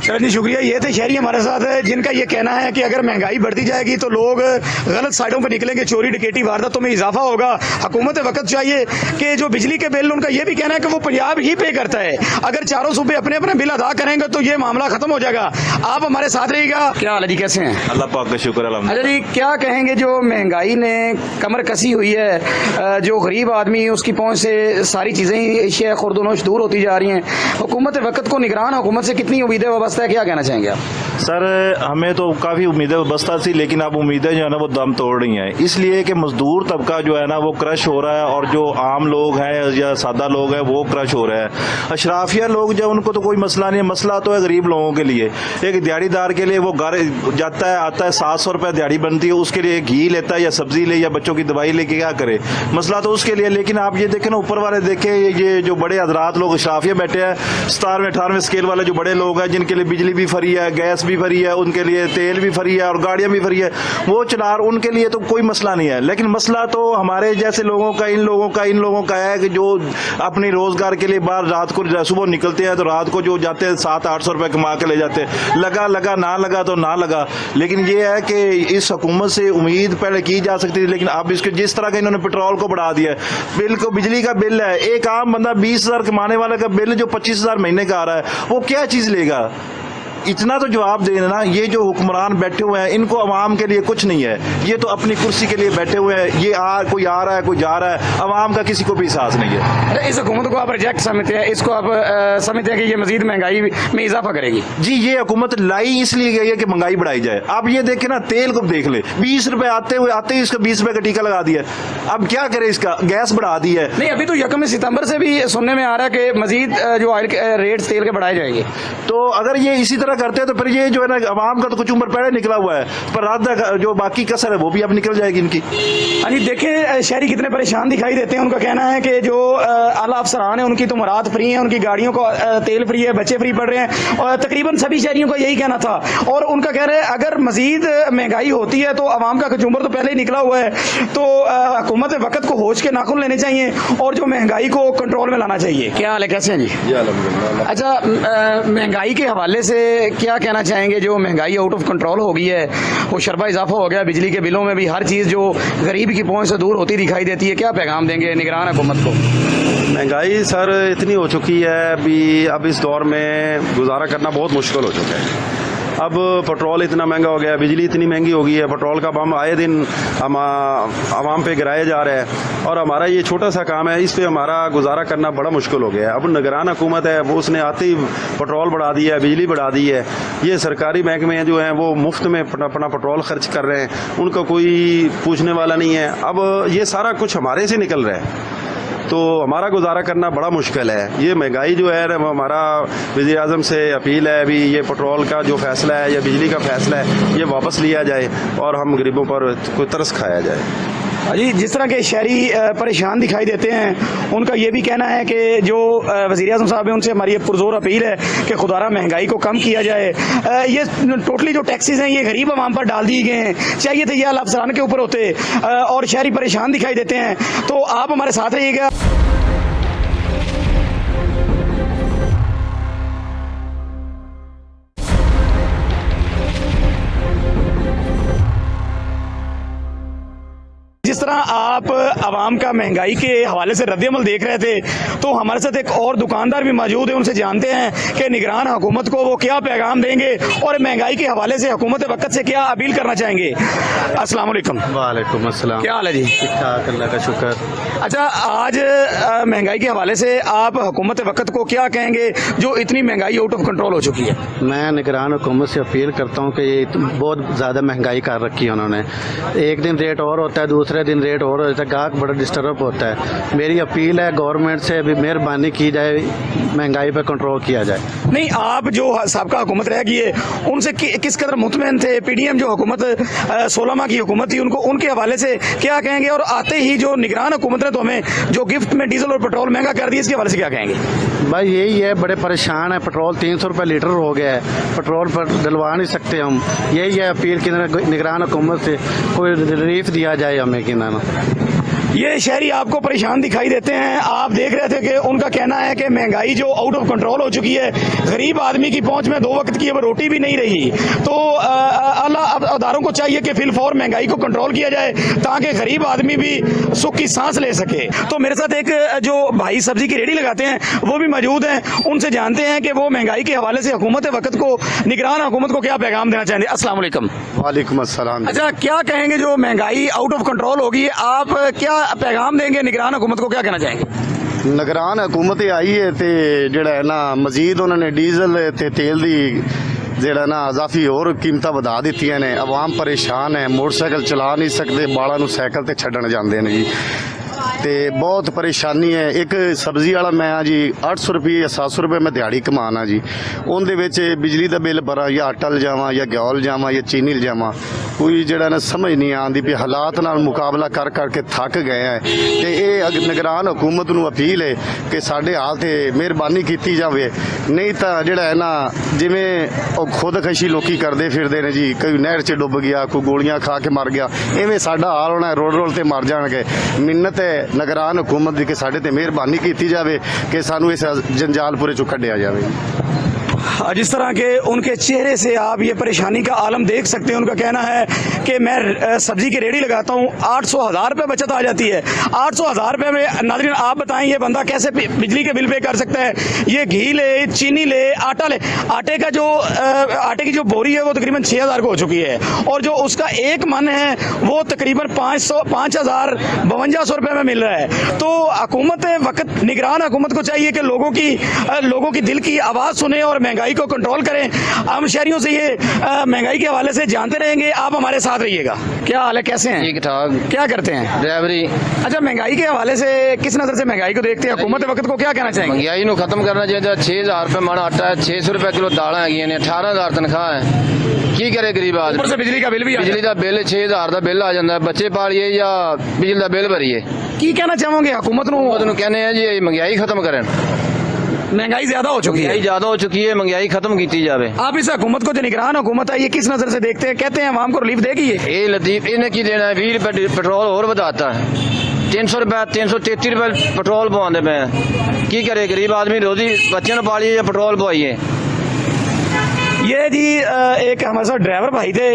शरद जी शुक्रिया। ये थे शहरी हमारे साथ है, जिनका ये कहना है कि अगर महंगाई बढ़ती जाएगी तो लोग गलत साइडों पर निकलेंगे, चोरी डकैती वारदातों में इजाफा होगा। हुकूमत वक्त चाहिए कि जो बिजली के बिल, उनका ये भी कहना है कि वो पंजाब ही पे करता है, अगर चारों सूबे अपने अपने बिल अदा करेंगे तो ये मामला खत्म हो जाएगा। आप हमारे साथ रहिएगा। क्या हाल है जी, कैसे हैं? अल्लाह पाक का शुक्र है। अच्छा जी, क्या कहेंगे, जो महंगाई ने कमर कसी हुई है, जो गरीब आदमी उसकी पहुंच से सारी चीज़ें एशिया खुर्दोनोश दूर होती जा रही हैं, हुकूमत वक्त को निगरान हुकूमत से कितनी उम्मीदें वाबस्ता है, क्या कहना चाहेंगे आप? सर हमें तो काफ़ी उम्मीदें वाबस्ता थी, लेकिन अब उम्मीदें जो है ना वो दम तोड़ रही हैं, इसलिए कि मजदूर तबका जो है ना वो क्रश हो रहा है, और जो आम लोग हैं या सादा लोग हैं वो क्रश हो रहे हैं। अशराफिया लोग जो, उनको तो कोई मसला नहीं है, मसला तो है गरीब लोगों के लिए। एक दिहाड़ीदार के लिए, वो घर जाता है आता है, 700 रुपये दिहाड़ी बनती है, उसके लिए घी लेता है या सब्जी ले या बच्चों की दवाई लेके क्या करे, मसला तो उसके लिए। लेकिन आप ये देखें ना, ऊपर वाले देखें, ये जो बड़े हजरात लोग अशराफिया बैठे हैं, 17वें 18वें स्केल वाले जो बड़े लोग हैं, जिनके लिए बिजली भी फ्री है, गैस भी फ्री है, उनके लिए तेल भी फ्री है और गाड़ियां भी फ्री है, वो चला, उनके लिए तो कोई मसला नहीं है। लेकिन मसला तो हमारे जैसे लोगों का, इन लोगों का है कि जो अपनी रोजगार के लिए बाहर रात को सुबह निकलते हैं, तो रात को जो जाते हैं 700-800 रुपए कमा के ले जाते हैं, लगा ना लगा तो ना लगा। लेकिन ये है कि इस हुकूमत से उम्मीद पहले की जा सकती थी, लेकिन अब इसके जिस तरह का इन्होंने पेट्रोल को बढ़ा दिया, बिल को, बिजली का बिल है, एक आम बंदा 20,000 कमाने वाले का बिल जो 25,000 महीने का आ रहा है, वो क्या चीज लेगा? इतना तो जवाब देना ना। ये जो हुक्मरान बैठे हुए हैं, इनको अवाम के लिए कुछ नहीं है, ये तो अपनी कुर्सी के लिए बैठे हुए हैं। ये कोई आ रहा है, कोई जा रहा है, अवाम का किसी को भी एहसास नहीं है। अरे इस हुकूमत को आप रिजेक्ट समझते हैं, इसको आप समझते हैं कि ये मजीद महंगाई में इजाफा करेगी? जी, ये हुकूमत लाई इसलिए गई है कि महंगाई बढ़ाई जाए। आप ये देखें ना, तेल को देख ले, 20 रुपए आते ही इसका 20 रुपए का टीका लगा दिया। अब क्या करे, इसका गैस बढ़ा दी है। नहीं, अभी तो 1 सितंबर से भी सुनने में आ रहा है कि मजीद जो ऑयल रेट तेल के बढ़ाए जाएंगे। तो अगर ये इसी तरह करते हैं तो फिर ये जो है ना, अवाम का तो कुछ उम्र पहले निकला हुआ है, पर रात जो बाकी कसर है वो भी अब निकल जाएगी इनकी। हाँ जी, देखें शहरी कितने परेशान दिखाई देते हैं। उनका कहना है कि जो आला अफसरान है, उनकी तो मुराद फ्री है, उनकी गाड़ियों को तेल फ्री है, बच्चे फ्री पड़ रहे हैं, और तकरीबन सभी शहरियों का यही कहना था। और उनका कह रहे हैं अगर मजीद महंगाई होती है तो अवाम का कुछ उम्र तो पहले ही निकला हुआ है, तो हुकूमत वक्त को होश के नाखून लेने चाहिए और जो महंगाई को कंट्रोल में लाना चाहिए। क्या हाल है, कैसे हैं जी? अच्छा, महंगाई के हवाले से क्या कहना चाहेंगे? जो महंगाई आउट ऑफ कंट्रोल हो गई है, वो शरबा इजाफा हो गया, बिजली के बिलों में भी हर चीज़ जो गरीब की पहुंच से दूर होती दिखाई देती है, क्या पैगाम देंगे निगरान हुकूमत को? महंगाई सर इतनी हो चुकी है अभी, अब इस दौर में गुजारा करना बहुत मुश्किल हो चुका है। अब पेट्रोल इतना महंगा हो गया, बिजली इतनी महंगी हो गई है, पेट्रोल का बम आए दिन हम आवाम पे गिराया जा रहा है, और हमारा ये छोटा सा काम है, इस पे हमारा गुजारा करना बड़ा मुश्किल हो गया है। अब निगरान हुकूमत है, वो उसने आते ही पेट्रोल बढ़ा दिया है, बिजली बढ़ा दी है। ये सरकारी महकमे जो हैं वो मुफ्त में अपना पेट्रोल खर्च कर रहे हैं, उनका कोई पूछने वाला नहीं है। अब ये सारा कुछ हमारे से निकल रहा है, तो हमारा गुजारा करना बड़ा मुश्किल है। ये महंगाई जो है, हमारा वज़ीर आज़म से अपील है अभी, ये पेट्रोल का जो फैसला है या बिजली का फैसला है, ये वापस लिया जाए और हम गरीबों पर कोई तरस खाया जाए। जी, जिस तरह के शहरी परेशान दिखाई देते हैं, उनका ये भी कहना है कि जो वज़ीर आज़म साहब हैं, उनसे हमारी पुरजोर अपील है कि खुदारा महंगाई को कम किया जाए। ये टोटली जो टैक्सेस हैं ये गरीब आवाम पर डाल दिए गए हैं, चाहिए थे ये आला अफसरान के ऊपर होते, और शहरी परेशान दिखाई देते हैं। तो आप हमारे साथ रहिएगा। जिस तरह आप आवाम का महंगाई के हवाले से रद्द-ए-अमल देख रहे थे, तो हमारे साथ एक और दुकानदार भी मौजूद है, उनसे जानते हैं कि निगरान हुकूमत को वो क्या पैगाम देंगे और महंगाई के हवाले से हुकूमत वक्त से क्या अपील करना चाहेंगे। अस्सलाम वालेकुम। वालेकुम अस्सलाम। क्या हाल है जी? ठीक ठाक, अल्लाह का शुक्र। अच्छा, आज महंगाई के हवाले से आप हुकूमत वक्त को क्या कहेंगे जो इतनी महंगाई आउट ऑफ कंट्रोल हो चुकी है? मैं निगरान हुकूमत से अपील करता हूँ कि ये बहुत ज़्यादा महंगाई कर रखी है उन्होंने। एक दिन रेट और होता है, दूसरे दिन रेट और हो जाता है, ग्राहक बड़ा डिस्टर्ब होता है। मेरी अपील है गवर्नमेंट से अभी मेहरबानी की जाए, महंगाई पर कंट्रोल किया जाए। नहीं, आप जो सबका हुकूमत रह गई है उनसे किस कदर मुतमईन थे? पीडीएम जो हुकूमत 16 माह की हुकूमत थी उनको उनके हवाले से क्या कहेंगे? और आते ही जो निगरान हुकूमत ने तो हमें जो गिफ्ट में डीजल और पेट्रोल महंगा कर दिया, इसके हवाले से क्या कहेंगे? भाई यही है, बड़े परेशान है। पेट्रोल 300 रुपये लीटर हो गया है, पेट्रोल पर डलवा नहीं सकते हम। यही है अपील कि निगरान हुकूमत से कोई रिलीफ दिया जाए हमें कि ना। ये शहरी आपको परेशान दिखाई देते हैं। आप देख रहे थे कि उनका कहना है कि महंगाई जो आउट ऑफ कंट्रोल हो चुकी है, गरीब आदमी की पहुंच में 2 वक्त की अब रोटी भी नहीं रही। तो अल्लाह अदारों को चाहिए कि फिलफौर महंगाई को कंट्रोल किया जाए ताकि गरीब आदमी भी सुख की सांस ले सके। तो मेरे साथ एक जो भाई सब्जी की रेडी लगाते हैं वो भी मौजूद हैं, उनसे जानते हैं कि वो महंगाई के हवाले से हुकूमत वक्त को, निगरान हुकूमत को क्या पैगाम देना चाहेंगे। अस्सलाम वालेकुम। वालेकुम अस्सलाम। अच्छा, क्या कहेंगे जो महंगाई आउट ऑफ कंट्रोल होगी, आप क्या पैगाम देंगे निगरान हुकूमत को, क्या कहना चाहेंगे? निगरान हुकूमत आई है तो ਜਿਹੜਾ है ना मजीद उन्होंने डीजल ते तेल दी ਜਿਹੜਾ ना अजाफी और कीमत ਵਧਾ ਦਿੱਤੀਆਂ ਨੇ। आवाम परेशान है, मोटरसाइकिल चला नहीं सकते, बालों ਨੂੰ ਸਾਈਕਲ ਤੇ ਛੱਡਣ ਜਾਂਦੇ ਨੇ जी। ਤੇ ਬਹੁਤ ਪਰੇਸ਼ਾਨੀ ਹੈ। ਇੱਕ ਸਬਜ਼ੀ ਵਾਲਾ ਮੈਂ ਆ ਜੀ 800 ਰੁਪਏ ਜਾਂ 700 ਰੁਪਏ ਮੈਂ ਦਿਹਾੜੀ ਕਮਾਉਣਾ ਜੀ, ਉਹਦੇ ਵਿੱਚ ਬਿਜਲੀ ਦਾ ਬਿੱਲ ਭਰਾਂ ਜਾਂ ਆਟਾ ਲਿਜਾਵਾਂ ਜਾਂ ਗਿਓ ਲਿਜਾਵਾਂ ਜਾਂ ਚੀਨੀ ਲਿਜਾਵਾਂ, ਕੋਈ ਜਿਹੜਾ ਨਾ ਸਮਝ ਨਹੀਂ ਆਉਂਦੀ ਵੀ ਹਾਲਾਤ ਨਾਲ ਮੁਕਾਬਲਾ ਕਰ ਕਰਕੇ ਥੱਕ ਗਏ ਆ। ਤੇ ਇਹ ਨਿਗਰਾਨ ਹੁਕੂਮਤ ਨੂੰ ਅਪੀਲ ਹੈ ਕਿ ਸਾਡੇ ਹਾਲ ਤੇ ਮਿਹਰਬਾਨੀ ਕੀਤੀ ਜਾਵੇ, ਨਹੀਂ ਤਾਂ ਜਿਹੜਾ ਹੈ ਨਾ ਜਿਵੇਂ ਉਹ ਖੁਦਕਸ਼ੀ ਲੋਕੀ ਕਰਦੇ ਫਿਰਦੇ ਨੇ ਜੀ, ਕੋਈ ਨਹਿਰ 'ਚ ਡੁੱਬ ਗਿਆ, ਕੋਈ ਗੋਲੀਆਂ ਖਾ ਕੇ ਮਰ ਗਿਆ, ਐਵੇਂ ਸਾਡਾ ਹਾਲ ਹੋਣਾ, ਰੋਲ ਰੋਲ ਤੇ ਮਰ ਜਾਣਗੇ। ਮਿੰਨਤ ਹੈ ਨਿਗਰਾਨ हुकूमत की साढ़े ते मेहरबानी की जाए कि सानू इस जंजालपुरे चो कढ़िया जाए। जिस तरह के उनके चेहरे से आप ये परेशानी का आलम देख सकते हैं। उनका कहना है कि मैं सब्जी की रेडी लगाता हूँ, 800,000 रुपये बचत आ जाती है। 800,000 रुपये में नाज़रीन आप बताएं ये बंदा कैसे बिजली के बिल पे कर सकता है? ये घी ले, चीनी ले, आटा ले, आटे का जो आटे की जो बोरी है वो तकरीबन 6,000 को हो चुकी है, और जो उसका एक मन है वो तकरीबन 5,052 रुपये में मिल रहा है। तो हुकूमत वक्त, निगरान हुकूमत को चाहिए कि लोगों की दिल की आवाज़ सुने और महंगाई को कंट्रोल करें। हम शहरियों से ये महंगाई के हवाले से जानते रहेंगे, आप हमारे साथ रहिएगा। क्या हाल है, कैसे हैं? ठीक ठाक। क्या करते हैं? ड्राइवरी। अच्छा, महंगाई के हवाले से किस नजर से महंगाई को देखते हैं? हुकूमत वक्त को क्या कहना चाहेंगे? महंगाई को खत्म करना चाहिए। 6,000 रुपये मन आटा है, 600 रुपये किलो दालें है, 18,000 तनख्वाह है। की करे गरीब आदमी? ऊपर से बिजली का बिल भी, बिजली का बिल 6,000 का बिल आ जाता है। बच्चे पालिए या बिजली का बिल भरिए। की कहना चाहोगे हुकूमत नूं? कहने हैं जी महंगाई खत्म करें। महंगाई ज्यादा हो चुकी है, महंगाई ज्यादा हो चुकी है, महंगाई खत्म की जाए। आप इस हुकूमत को जो निगरान हुकूमत है ये किस नजर से देखते हैं? कहते हैं आवाम को रिलीफ देगी ये लतीफ, इन्हें की देना है? 20 रुपये पेट्रोल और बताता है, 300 रुपये 333 रुपये पेट्रोल पवाते पे हैं। की करे गरीब आदमी? रोजी बच्चे ने पालिए या पेट्रोल पवाइए। ये जी एक हमारे साथ ड्राइवर भाई थे,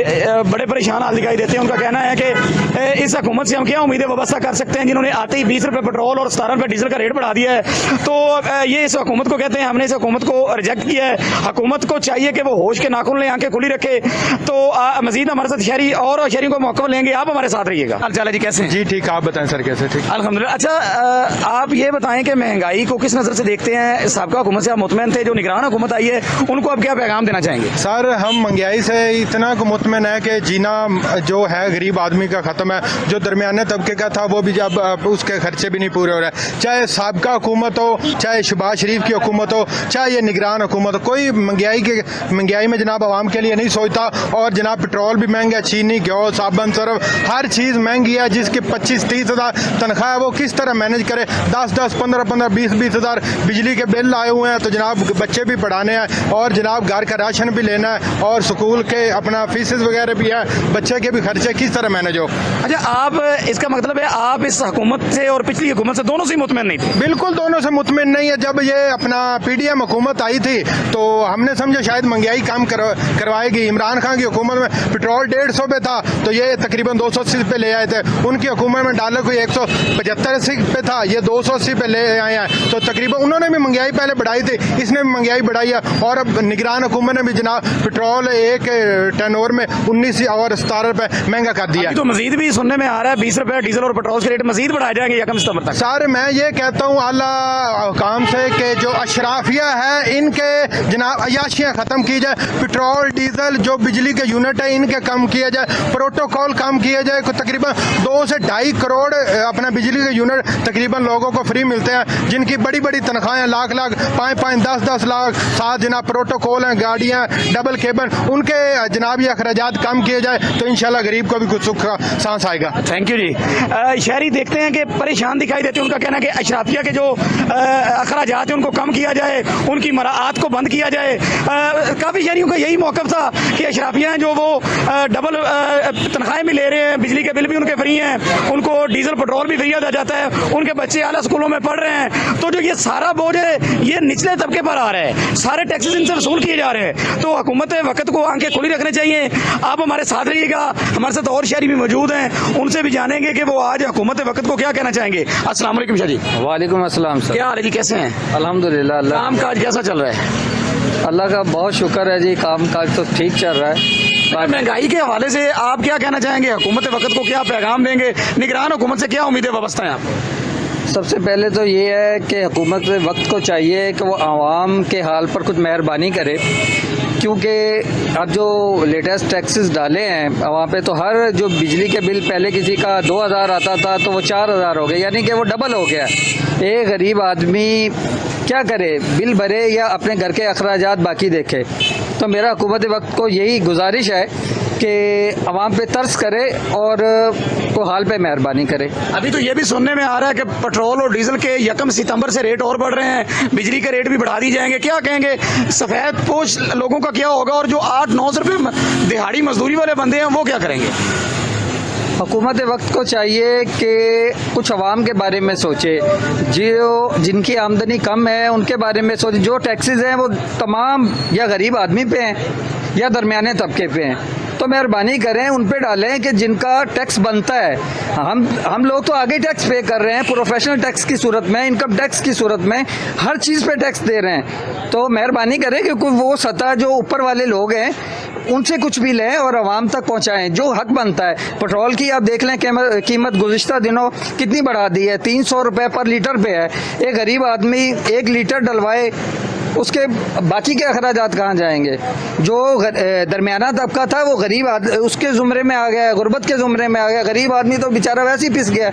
बड़े परेशान हाल दिखाई देते हैं। उनका कहना है कि इस हुकूमत से हम क्या उम्मीदें वाबस्ता कर सकते हैं जिन्होंने आते ही 20 रुपये पेट्रोल और 17 रुपये डीजल का रेट बढ़ा दिया है। तो ये इस हुकूमत को कहते हैं, हमने इस हुकूमत को रिजेक्ट किया है। हुकूमत को चाहिए कि वो होश के नाखून ले, आंखें खुली रखे। तो मजीद हमारे साथ शहरी और शहरी को मौका लेंगे, आप हमारे साथ रहिएगा। हाल जी कैसे हैं? जी ठीक, आप बताएं सर कैसे? ठीक अल्हम्दुलिल्लाह। अच्छा, आप ये बताएं कि महंगाई को किस नज़र से देखते हैं? साबिक़ा हुकूमत से आप मुतमईन थे, जो निगरान हुकूमत आई है उनको आप क्या पैगाम देना चाहेंगे? सर, हम महंगाई से इतना मुतमईन है कि जीना जो है गरीब आदमी का ख़त्म है। जो दरमियाने तबके का था वो भी जब उसके खर्चे भी नहीं पूरे हो रहे, चाहे साबिक़ा हुकूमत हो, चाहे शहबाज शरीफ की हुकूमत हो, चाहे ये निगरान हुकूमत हो, कोई महंगाई में जनाब आवाम के लिए नहीं सोचता। और जनाब पेट्रोल भी महंगा, चीनी, घ्यो, साबन, सरफ, हर चीज़ महंगी है। जिसकी 25-30 हज़ार तनख्वाह है वो किस तरह मैनेज करे? 10-10, 15-15, 20-20 हज़ार बिजली के बिल आए हुए हैं। तो जनाब बच्चे भी पढ़ाने हैं और जनाब घर का राशन भी लेना है और स्कूल के अपना फीसेस वगैरह भी है, बच्चे के भी खर्चे किस तरह मैनेज हो? अच्छा, आप इसका मतलब है आप इस हुकूमत से और पिछली हुकूमत से दोनों से मुतमईन नहीं थे? बिल्कुल दोनों से मुतमईन नहीं है। जब ये अपना पीडीएम हुकूमत आई थी तो हमने समझा शायद महंगाई कम करवाएगी। इमरान खान की हुकूमत में पेट्रोल 150 पे था तो ये तकरीबन 280 पे ले आए थे। उनकी हुकूमत में डॉलर कोई 175 पे था, ये 280 पे ले आए हैं। तो तकरीबन उन्होंने भी महंगाई पहले बढ़ाई थी, इसने भी महंगाई बढ़ाई है। और अब निगरान हुकूमत ने भी जनाब पेट्रोल एक टर्नओवर में 19 और 17 रुपए महंगा कर दिया। अभी तो मजीद भी सुनने में आ रहा है 20 रुपए डीजल और पेट्रोल के रेट मजीद बढ़ाए जाएंगे 1 सितंबर तक। सर मैं ये कहता हूँ आला हुकाम से कि जो अशराफिया है इनके जनाब अयाशियाँ ख़त्म की जाए, पेट्रोल डीजल जो बिजली के यूनिट है इनके कम किया जाए, प्रोटोकॉल कम किया जाए। तकरीबन 2 से 2.5 करोड़ अपना बिजली के यूनिट तकरीबन लोगों को फ्री मिलते हैं, जिनकी बड़ी बड़ी तनख्वाहें लाख लाख 5-5 10-10 लाख, साथ जनाब प्रोटोकॉल हैं, गाड़ियाँ, डबल केबल, उनके जनाब ये अखराजात कम किए जाए तो इंशाल्लाह गरीब को भी कुछ सुख सांस आएगा। थैंक यू जी। शहरी देखते हैं कि परेशान दिखाई देते हैं, उनका कहना है कि अशराफिया के जो अखराजात हैं उनको कम किया जाए, उनकी मराआत को बंद किया जाए। काफ़ी शहरियों का यही मौक़िफ़ था कि अशराफिया हैं जो वो डबल तनख्वाहें भी ले रहे हैं, बिजली के बिल भी उनके फ्री हैं, उनको डीजल पेट्रोल भी फ्री दिया जाता है, उनके बच्चे आला स्कूलों में पढ़ रहे हैं। तो जो ये सारा बोझ है ये निचले तबके पर आ रहा है, सारे टैक्सेस इनसे वसूल किए जा रहे हैं। तो हुकूमत वक्त को आंखें खुली रखनी चाहिए। आप हमारे साथ रहिएगा, हमारे साथ और शहरी भी मौजूद हैं, उनसे भी जानेंगे कि वो आज हुकूमत वक्त को क्या कहना चाहेंगे। अस्सलाम वालेकुम शाह जी। वालेकुम अस्सलाम सर। क्या हाल है जी, कैसे हैं? अल्हम्दुलिल्लाह, अल्लाह काम काज कैसा चल रहा है? अल्लाह का बहुत शुक्र है जी, काम काज तो ठीक चल रहा है। महंगाई के हवाले से आप क्या कहना चाहेंगे? हुकूमत वक्त को क्या पैगाम देंगे? निगरान हुकूमत से क्या उम्मीदें वाबस्ता हैं आपको? सबसे पहले तो ये है कि हुकूमत वक्त को चाहिए कि वो आवाम के हाल पर कुछ मेहरबानी करे, क्योंकि अब जो लेटेस्ट टैक्सेस डाले हैं वहाँ पे तो हर जो बिजली के बिल पहले किसी का 2000 आता था तो वो 4000 हो गया, यानी कि वो डबल हो गया। एक गरीब आदमी क्या करे, बिल भरे या अपने घर के अखराजात बाकी देखे। तो मेरा हुकूमत वक्त को यही गुजारिश है कि आवाम पे तरस करे और को हाल पे मेहरबानी करे। अभी तो ये भी सुनने में आ रहा है कि पेट्रोल और डीजल के 1 सितंबर से रेट और बढ़ रहे हैं, बिजली के रेट भी बढ़ा दी जाएंगे। क्या कहेंगे सफ़ेद पोश लोगों का क्या होगा, और जो 8-9 रुपये दिहाड़ी मजदूरी वाले बंदे हैं वो क्या करेंगे? हुकूमत वक्त को चाहिए कि कुछ अवाम के बारे में सोचे, जो जिनकी आमदनी कम है उनके बारे में सोचे। जो टैक्सेस हैं वो तमाम या गरीब आदमी पे हैं या दरमियाने तबके पे हैं, तो मेहरबानी करें उन पे डालें कि जिनका टैक्स बनता है। हम लोग तो आगे टैक्स पे कर रहे हैं, प्रोफेशनल टैक्स की सूरत में, इनकम टैक्स की सूरत में, हर चीज़ पे टैक्स दे रहे हैं। तो मेहरबानी करें क्योंकि वो सतह जो ऊपर वाले लोग हैं उनसे कुछ भी लें और आवाम तक पहुंचाएं जो हक बनता है। पेट्रोल की आप देख लें कीमत गुज़िश्ता दिनों कितनी बढ़ा दी है, 300 रुपये पर लीटर पे है। एक गरीब आदमी 1 लीटर डलवाए, उसके बाकी के अखराजात कहाँ जाएंगे? जो दरमियाना तबका था वो गरीब उसके ज़ुमरे में आ गया, गुर्बत के ज़ुमरे में आ गया। गरीब आदमी तो बेचारा वैसे ही पिस गया।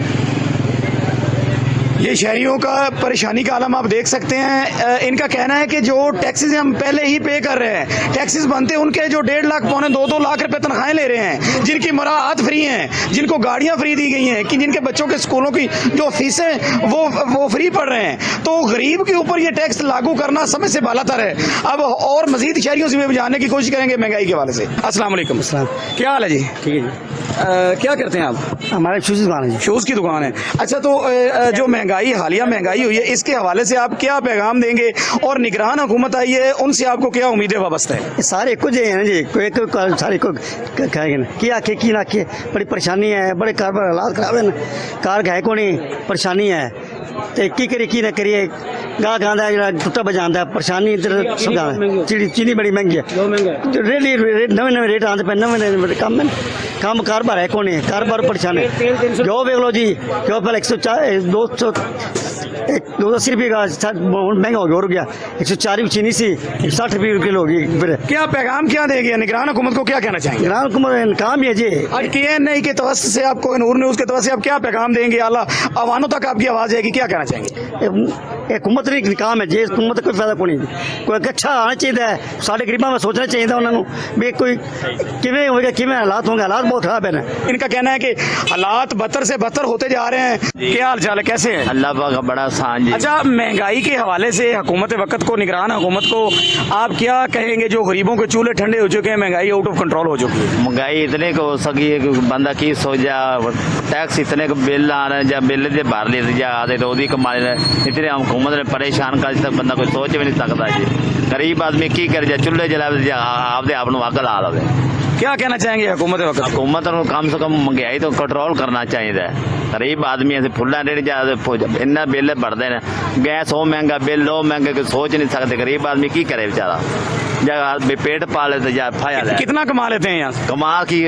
ये शहरियों का परेशानी का आलम आप देख सकते हैं। इनका कहना है कि जो टैक्सेस हम पहले ही पे कर रहे हैं, टैक्सेस बनते उनके जो 1.5 लाख 2.25 लाख रुपए तनख्वाहें ले रहे हैं, जिनकी मराहत फ्री हैं, जिनको गाड़ियां फ्री दी गई हैं, कि जिनके बच्चों के स्कूलों की जो फीसें वो फ्री पड़ रहे हैं। तो गरीब के ऊपर ये टैक्स लागू करना समय से बालातर है। अब और मजीद शहरियों से भी जानने की कोशिश करेंगे महंगाई के हवाले से। अस्सलाम वालेकुम। क्या हाल है जी? ठीक है जी। क्या करते हैं आप? हमारे शूज़ की दुकान है जी। शूज़ की दुकान है। अच्छा, तो जो हालिया महंगाई हुई है इसके हवाले से आप क्या पैगाम देंगे, और निगरान हुकूमत आई है उनसे आपको क्या उम्मीदें वाबस्ता है? ये सारे एक जे हैं ना जी, कोई सारे को कहेंगे ना कि आखे की ना आखे, बड़ी परेशानी है, बड़े कारोबार हालात खराब है ना, कार गए को नहीं परेशानी है, तो की करिए की ना करिए, गाह गांदा जो टुटा बजाता है, परेशानी इधर चीनी बड़ी महंगी है, रेट नवे रेट आते पे, नवे काम कारोबार है कौन है, कारोबार परेशान है। जो देख लो जी, जो पहले 280 रुपये का महंगा हो गया, 104 की चीनी सी 60 रुपये किलो होगी। फिर क्या पैगाम क्या देंगे? निगरान हुकूमत को क्या कहना चाहेंगे? निगरान हुकूमत काम ही है जी। आज KNI के तवज्जो से आपको, नूर न्यूज़ के तवज्जो से आप क्या पैगाम देंगे? आला अवानों तक आपकी आवाज़ जाएगी, क्या कहना चाहेंगे? हुकूमत नहीं काम है जी, हुकूमत कोई फायदा को नहीं, कोई अच्छा आना चाहिए। साढ़े गरीबों में सोचना चाहिए उन्होंने भी कोई किमें होगा, किमें हालात होंगे, हालात बहुत खराब है ना। इनका कहना है कि हालात बदतर से बदतर होते जा रहे हैं। क्या हाल चाल है, कैसे हैं? अल्लाह का बड़ा आसान जी। अच्छा, महंगाई के हवाले से हुकूमत वक्त को, निगरान हुकूमत को आप क्या कहेंगे? जो गरीबों के चूल्हे ठंडे हो चुके हैं, महंगाई आउट ऑफ कंट्रोल हो चुकी है। महंगाई इतने को हो सकी है कि बंदा की सो जा, टैक्स इतने को बिल आ रहे हैं, जब बिल से भर लेते जा आते तो वही कमा रहे, इतने हुकूमत ने परेशान कर तक बंदा कोई सोच भी नहीं सकता जी। गरीब आदमी की करे, जा चूल्हे जला आपदे आप अग ला लवे। क्या कहना चाहेंगे हुकूमत वक्त? हुकूमत को कम से कम महंगाई तो कंट्रोल करना चाहिए। गरीब आदमी ऐसे फुल्ला रेट इन्ना बिल भरते हैं, गैस हो महंगा, बिल हो महंगा, कोई सोच नहीं सकते। गरीब आदमी की करे बेचारा, या पेट पाले तो या फाया ले। कितना कमा लेते हैं यहाँ? कमा की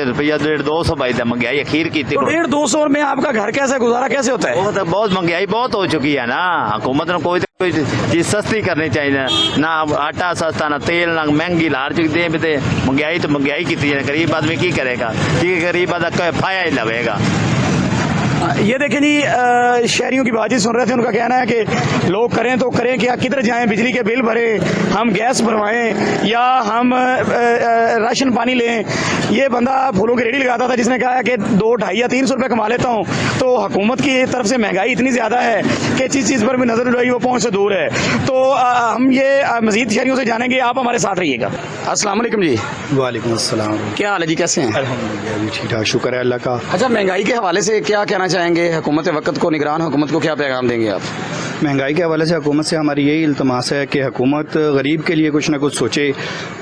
रुपया 150 भाई महंगाई अखीर की तो 150 में आपका घर कैसे गुजारा कैसे होता है? बहुत महंगाई बहुत हो चुकी है ना। हुकूमत ने कोई चीज सस्ती करनी चाहिए ना, आटा सस्ता ना तेल ना, महंगी लार चुकी दे भी महंगाई तो महंगाई की है। गरीब आदमी की करेगा, कि गरीब आदमी फाया ही लगेगा। ये देखें जी, शहरियों की बातचीत सुन रहे थे। उनका कहना है कि लोग करें तो करें क्या, किधर जाएं, बिजली के बिल भरें, हम गैस भरवाएं या हम राशन पानी लें। ये बंदा फूलों की रेडी लगाता था जिसने कहा है कि 2, 250 या 300 रुपये कमा लेता हूँ। तो हुकूमत की तरफ से महंगाई इतनी ज़्यादा है कि जिस चीज़ पर भी नज़र उठाई वो पहुँच से दूर है। तो हम ये मज़ीद शहरियों से जानेंगे, आप हमारे साथ रहिएगा। अस्सलाम वालेकुम जी। वालेकुम अस्सलाम। क्या हाल है जी, कैसे हैं? अल्हम्दुलिल्लाह ठीक ठाक, शुक्र है अल्लाह का। अच्छा, महंगाई के हवाले से क्या कहना चाहेंगे? हुकूमत वक्त को, निगरान हुकूमत को क्या पैगाम देंगे आप? महंगाई के हवाले से हुकूमत से हमारी यही इल्तमास है कि हुकूमत गरीब के लिए कुछ ना कुछ सोचे।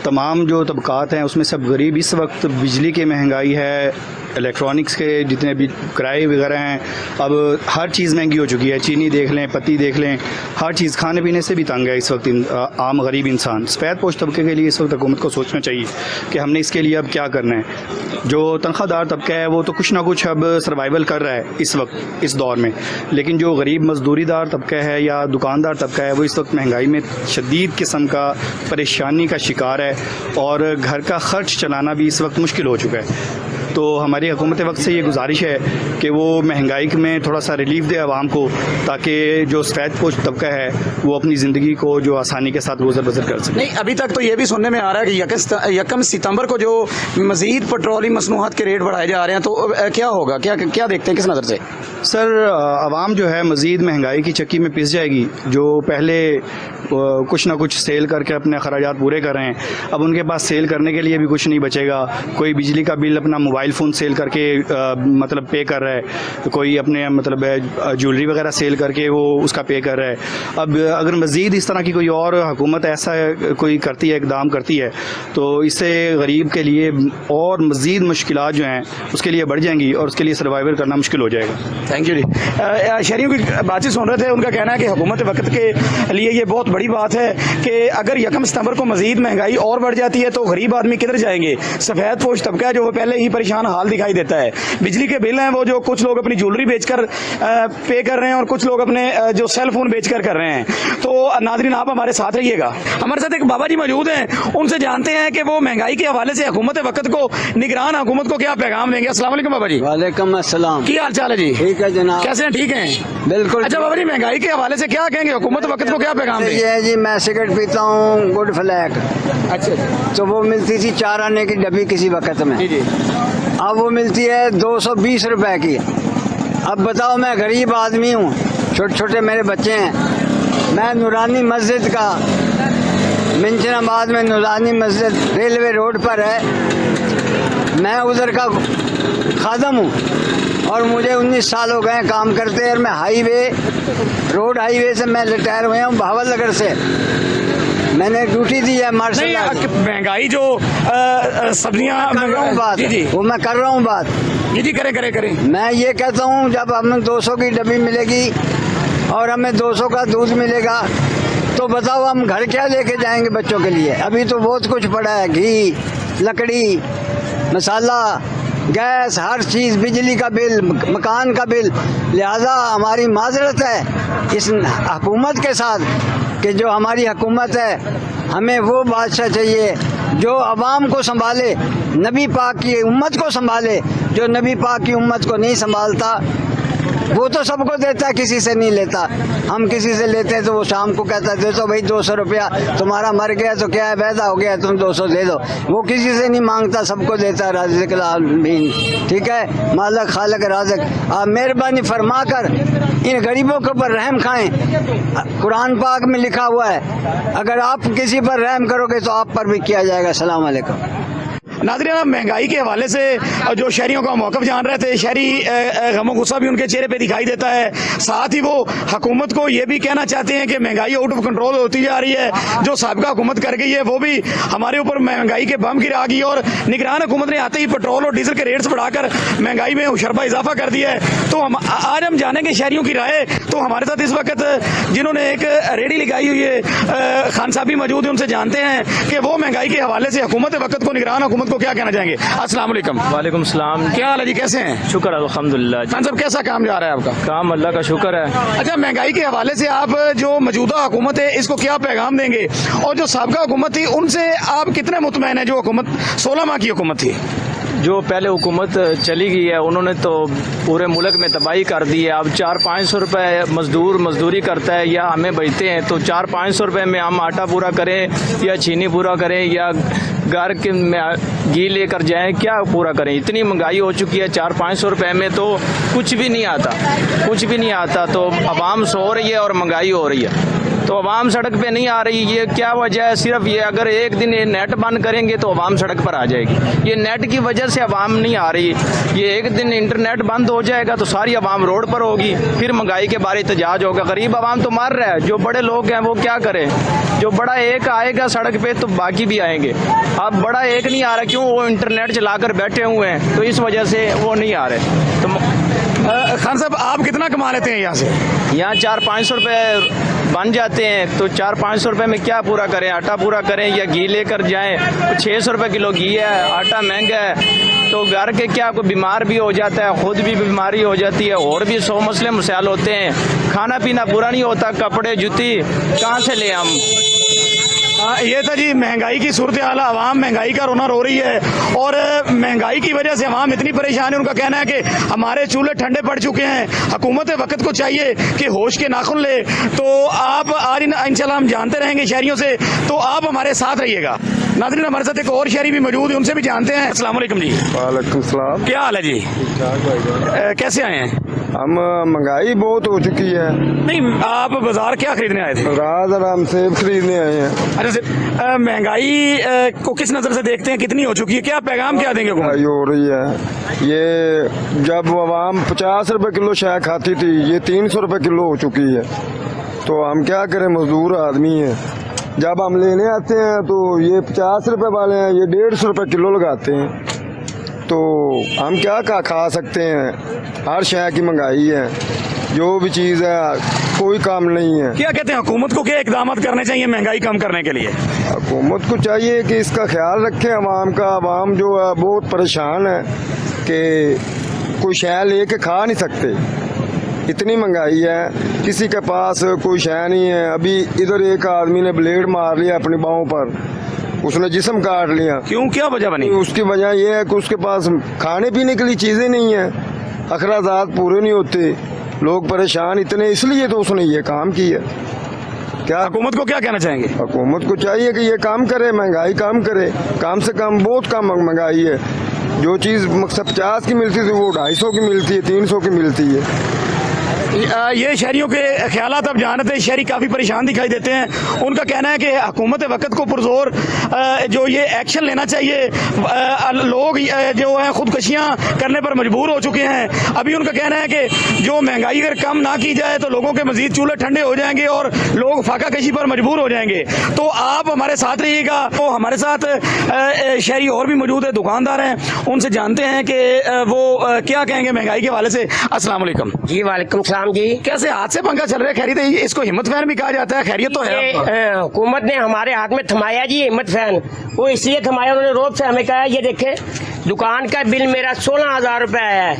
तमाम जो तबकात हैं उसमें सब गरीब इस वक्त, बिजली की महंगाई है, इलेक्ट्रॉनिक्स के जितने भी किराए वगैरह हैं, अब हर चीज़ महंगी हो चुकी है। चीनी देख लें, पत्ती देख लें, हर चीज़ खाने पीने से भी तंग है इस वक्त आम गरीब इंसान। सफ़ेद पोश तबके के लिए इस वक्त हुकूमत को सोचना चाहिए कि हमने इसके लिए अब क्या करना है। जो तनख्वाहदार तबका है वो तो कुछ ना कुछ अब सर्वाइवल कर रहा है इस वक्त, इस दौर में, लेकिन जो गरीब मजदूरीदार तबका है या दुकानदार तबका है वो इस वक्त महंगाई में शदीद किस्म का परेशानी का शिकार है और घर का खर्च चलाना भी इस वक्त मुश्किल हो चुका है। तो हमारी हुकूमत वक्त से ये गुजारिश है कि वो महंगाई में थोड़ा सा रिलीफ दे आवाम को, ताकि जो सफ़ेद पोश तबका है वो अपनी ज़िंदगी को जो आसानी के साथ गुजर बसर कर सके। नहीं, अभी तक तो ये भी सुनने में आ रहा है कि यकम सितंबर को जो मज़ीद पेट्रोलियम मसनूआत के रेट बढ़ाए जा रहे हैं, तो क्या होगा, क्या देखते हैं, किस नज़र से? सर, आवाम जो है मज़ीद महंगाई की चक्की में पिस जाएगी। जो पहले कुछ ना कुछ सेल करके अपने अखराजात पूरे कर रहे हैं, अब उनके पास सेल करने के लिए भी कुछ नहीं बचेगा। कोई बिजली का बिल अपना मोबाइल फ़ोन सेल करके मतलब पे कर रहा है, कोई अपने मतलब ज्वेलरी वगैरह सेल करके वो उसका पे कर रहा है। अब अगर मज़ीद इस तरह की कोई और हुकूमत ऐसा कोई करती है, इकदाम करती है, तो इससे गरीब के लिए और मज़ीद मुश्किलात जो हैं उसके लिए बढ़ जाएंगी और उसके लिए सर्वाइवर करना मुश्किल हो जाएगा। थैंक यू जी। शहरियों की बातचीत सुन रहे थे। उनका कहना है कि हुकूमत वक्त के लिए ये बहुत बड़ी बात है कि अगर यकम सितंबर को मज़ीद महंगाई और बढ़ जाती है तो गरीब आदमी किधर जाएंगे? सफ़ेद पोश तबका है जो वो पहले ही परेशान हाल दिखाई देता है। बिजली के बिल हैं वो जो कुछ लोग अपनी ज्वेलरी बेचकर पे कर रहे हैं और कुछ लोग अपने जो सेल फोन बेचकर कर रहे हैं। तो नाज़रीन, आप हमारे साथ रहिएगा। हमारे साथ एक बाबा जी मौजूद हैं, उनसे जानते हैं कि वो महंगाई के हवाले से हुकूमत वक्त को, निगरान हुकूमत को क्या पैगाम देंगे। अस्सलाम वालेकुम बाबा जी। वालेकुम अस्सलाम। क्या हाल चाल है जी? ठीक है जनाब। कैसे हैं? ठीक हैं, बिल्कुल। अच्छा बाबा जी, महंगाई के हवाले से क्या कहेंगे? हुकूमत वक्त को क्या पैगाम देंगे? ये है जी, मैं सिगरेट पीता हूँ गुड फ्लैग। अच्छा, तो वो मिलती थी 4 आने की डब्बी किसी वक्त में, जी। अब वो मिलती है 220 रुपए की। अब बताओ, मैं गरीब आदमी हूँ, छोटे छोटे मेरे बच्चे हैं। मैं नूरानी मस्जिद का, मिंचनाबाद में नूरानी मस्जिद रेलवे रोड पर है, मैं उधर का खादम हूँ और मुझे 19 साल हो गए काम करते। और मैं रोड हाईवे से मैं रिटायर हुए हूँ, भावलनगर से मैंने ड्यूटी दी है मार्शल। महंगाई जो सब्जियाँ कर रहा हूँ बात, जी वो मैं कर रहा हूँ बात। जी करें। मैं ये कहता हूँ, जब हमें 200 की डब्बी मिलेगी और हमें 200 का दूध मिलेगा, तो बताओ हम घर क्या लेके जाएंगे बच्चों के लिए? अभी तो बहुत कुछ पड़ा है, घी, लकड़ी, मसाला, गैस, हर चीज़, बिजली का बिल, मकान का बिल। लिहाजा हमारी माजरत है इस हुकूमत के साथ कि जो हमारी हुकूमत है, हमें वो बादशाह चाहिए जो अवाम को संभाले, नबी पाक की उम्मत को संभाले। जो नबी पाक की उम्मत को नहीं संभालता वो तो सबको देता है, किसी से नहीं लेता। हम किसी से लेते हैं तो वो शाम को कहता है दे दो भाई 200 रुपया, तुम्हारा मर गया तो क्या है, पैदा हो गया, तुम 200 दे दो। वो किसी से नहीं मांगता, सबको देता है। राज़िक आमीन, ठीक है, मालिक खालिक राज़िक। आप मेहरबानी फरमा कर इन गरीबों के ऊपर रहम खाएं। कुरान पाक में लिखा हुआ है, अगर आप किसी पर रहम करोगे तो आप पर भी किया जाएगा। अस्सलाम वालेकुम। नाज़रीन, आप महंगाई के हवाले से जो शहरियों का मौक़िफ़ जान रहे थे, शहरी गम गुस्सा भी उनके चेहरे पे दिखाई देता है। साथ ही वो हुकूमत को ये भी कहना चाहते हैं कि महंगाई आउट ऑफ कंट्रोल होती जा रही है। जो साबिक़ा हुकूमत कर गई है वो भी हमारे ऊपर महंगाई के बम गिरा गई और निगरान हुकूमत ने आते ही पेट्रोल और डीजल के रेट्स बढ़ाकर महंगाई में शरबा इजाफा कर दिया है। तो आज हम जानेंगे शहरियों की राय। तो हमारे साथ इस वक्त जिन्होंने एक रेडी लगाई हुई है खान साहब भी मौजूद है, उनसे जानते हैं कि वो महंगाई के हवाले से हुकूमत वक्त को, निगरान हुकूमत को क्या कहना चाहेंगे। अस्सलाम वालेकुम। वालेकुम सलाम। क्या हाल है जी, कैसे हैं? शुक्र अल्हम्दुलिल्लाह। खान साहब, कैसा काम जा रहा है आपका? काम अल्लाह का शुक्र है। अच्छा, महंगाई के हवाले से आप जो मौजूदा हुकूमत है इसको क्या पैगाम देंगे, और जो साबिक़ा हुकूमत थी उनसे आप कितने मुतमईन हैं? जो हुकूमत 16 माह की हुकूमत थी, जो पहले हुकूमत चली गई है, उन्होंने तो पूरे मुल्क में तबाही कर दी है। अब 400-500 रुपये मजदूरी करता है या हमें बचते हैं, तो 400-500 रुपये में हम आटा पूरा करें या चीनी पूरा करें या घर के घी लेकर जाएं, क्या पूरा करें? इतनी महंगाई हो चुकी है, 400-500 रुपये में तो कुछ भी नहीं आता। तो आवाम सो रही है और महंगाई हो रही है, तो आवाम सड़क पे नहीं आ रही। ये क्या वजह है? सिर्फ ये, अगर एक दिन ये नेट बंद करेंगे तो आवाम सड़क पर आ जाएगी। ये नेट की वजह से आवाम नहीं आ रही। ये एक दिन इंटरनेट बंद हो जाएगा तो सारी आवाम रोड पर होगी, फिर महंगाई के बारे एहतजाज होगा। गरीब आवाम तो मर रहा है, जो बड़े लोग हैं वो क्या करें? जो बड़ा एक आएगा सड़क पे तो बाकी भी आएंगे। अब बड़ा एक नहीं आ रहा, क्यों? वो इंटरनेट चलाकर बैठे हुए हैं, तो इस वजह से वो नहीं आ रहे। तो खान साहब, आप कितना कमा लेते हैं यहाँ से? यहाँ 400-500 रुपये बन जाते हैं, तो 400-500 रुपये में क्या पूरा करें? आटा पूरा करें या घी लेकर जाएं? तो 600 रुपये किलो घी है, आटा महंगा है, तो घर के क्या कोई बीमार भी हो जाता है, खुद भी बीमारी हो जाती है, और भी 100 मसले मसाइल होते हैं। खाना पीना पूरा नहीं होता, कपड़े जूती कहाँ से ले हम? ये था जी महंगाई की सूरत हाल। आवाम महंगाई का रोना रो रही है और महंगाई की वजह से आवाम इतनी परेशान है। उनका कहना है कि हमारे चूल्हे ठंडे पड़ चुके हैं, हुकूमत वक्त को चाहिए कि होश के नाखुन ले। तो आप आज इंशाल्लाह हम जानते रहेंगे शहरियों से, तो आप हमारे साथ रहिएगा। नाज़रीन, हमारे साथ एक और शहरी भी मौजूद है, उनसे भी जानते हैं। अस्सलाम वालेकुम जी। वालेकुम सलाम। क्या हाल है जी? कैसे आए हैं? हम महंगाई बहुत हो चुकी है। नहीं, आप बाजार क्या खरीदने आए थे? राज आराम सेब खरीदने आए हैं। अच्छा, महंगाई को किस नज़र से देखते हैं? कितनी हो चुकी है? क्या पैगाम क्या देंगे? महंगाई हो रही है। ये जब आवाम 50 रुपए किलो शाय खाती थी, ये 300 रुपए किलो हो चुकी है। तो हम क्या करें, मजदूर आदमी है। जब हम लेने आते हैं तो ये 50 रुपए वाले हैं, ये 150 रुपए किलो लगाते हैं। तो हम क्या खा सकते हैं? हर शय की महंगाई है, जो भी चीज़ है, कोई काम नहीं है। क्या कहते हैं, हुकूमत को क्या इकदाम करने चाहिए महंगाई कम करने के लिए? हुकूमत को चाहिए कि इसका ख्याल रखें आवाम का। आवाम जो है बहुत परेशान है कि कोई शय लेके खा नहीं सकते, इतनी महंगाई है, किसी के पास कोई शय नहीं है। अभी इधर एक आदमी ने ब्लेड मार लिया अपनी बाहों पर, उसने जिस्म काट लिया। क्यों, क्या वजह बनी? उसकी वजह यह है कि उसके पास खाने पीने के लिए चीज़ें नहीं है, अखराजात पूरे नहीं होते, लोग परेशान इतने, इसलिए तो उसने ये काम किया। क्या हुकूमत को क्या कहना चाहेंगे? हुकूमत को चाहिए कि ये काम करे, महंगाई कम करे। कम से कम बहुत कम महंगाई है। जो चीज़ मकसद 50 की मिलती थी वो 250 की मिलती है, 300 की मिलती है। ये शहरियों के ख्यालात अब जान रहे थे। शहरी काफ़ी परेशान दिखाई देते हैं। उनका कहना है कि हुकूमत वक्त को पुरजोर जो ये एक्शन लेना चाहिए। लोग जो है खुदकशियाँ करने पर मजबूर हो चुके हैं। अभी उनका कहना है कि जो महंगाई अगर कम ना की जाए तो लोगों के मजीद चूल्हे ठंडे हो जाएंगे और लोग फाका कशी पर मजबूर हो जाएंगे। तो आप हमारे साथ रहिएगा। तो हमारे साथ शहरी और भी मौजूद है, दुकानदार हैं, उनसे जानते हैं कि वो क्या कहेंगे महंगाई के हवाले से। अस्सलाम वालेकुम जी। वालेकुम सलाम जी। कैसे हाथ से पंखा चल रहा है? खैरियत है? इसको हिम्मत फैन भी कहा जाता है, खैरियत तो है? हुकूमत ने हमारे हाथ में थमाया जी हिम्मत फैन। वो इसलिए थमाया, उन्होंने रोब से हमें कहा ये देखे दुकान का बिल मेरा 16,000 रुपये आया है,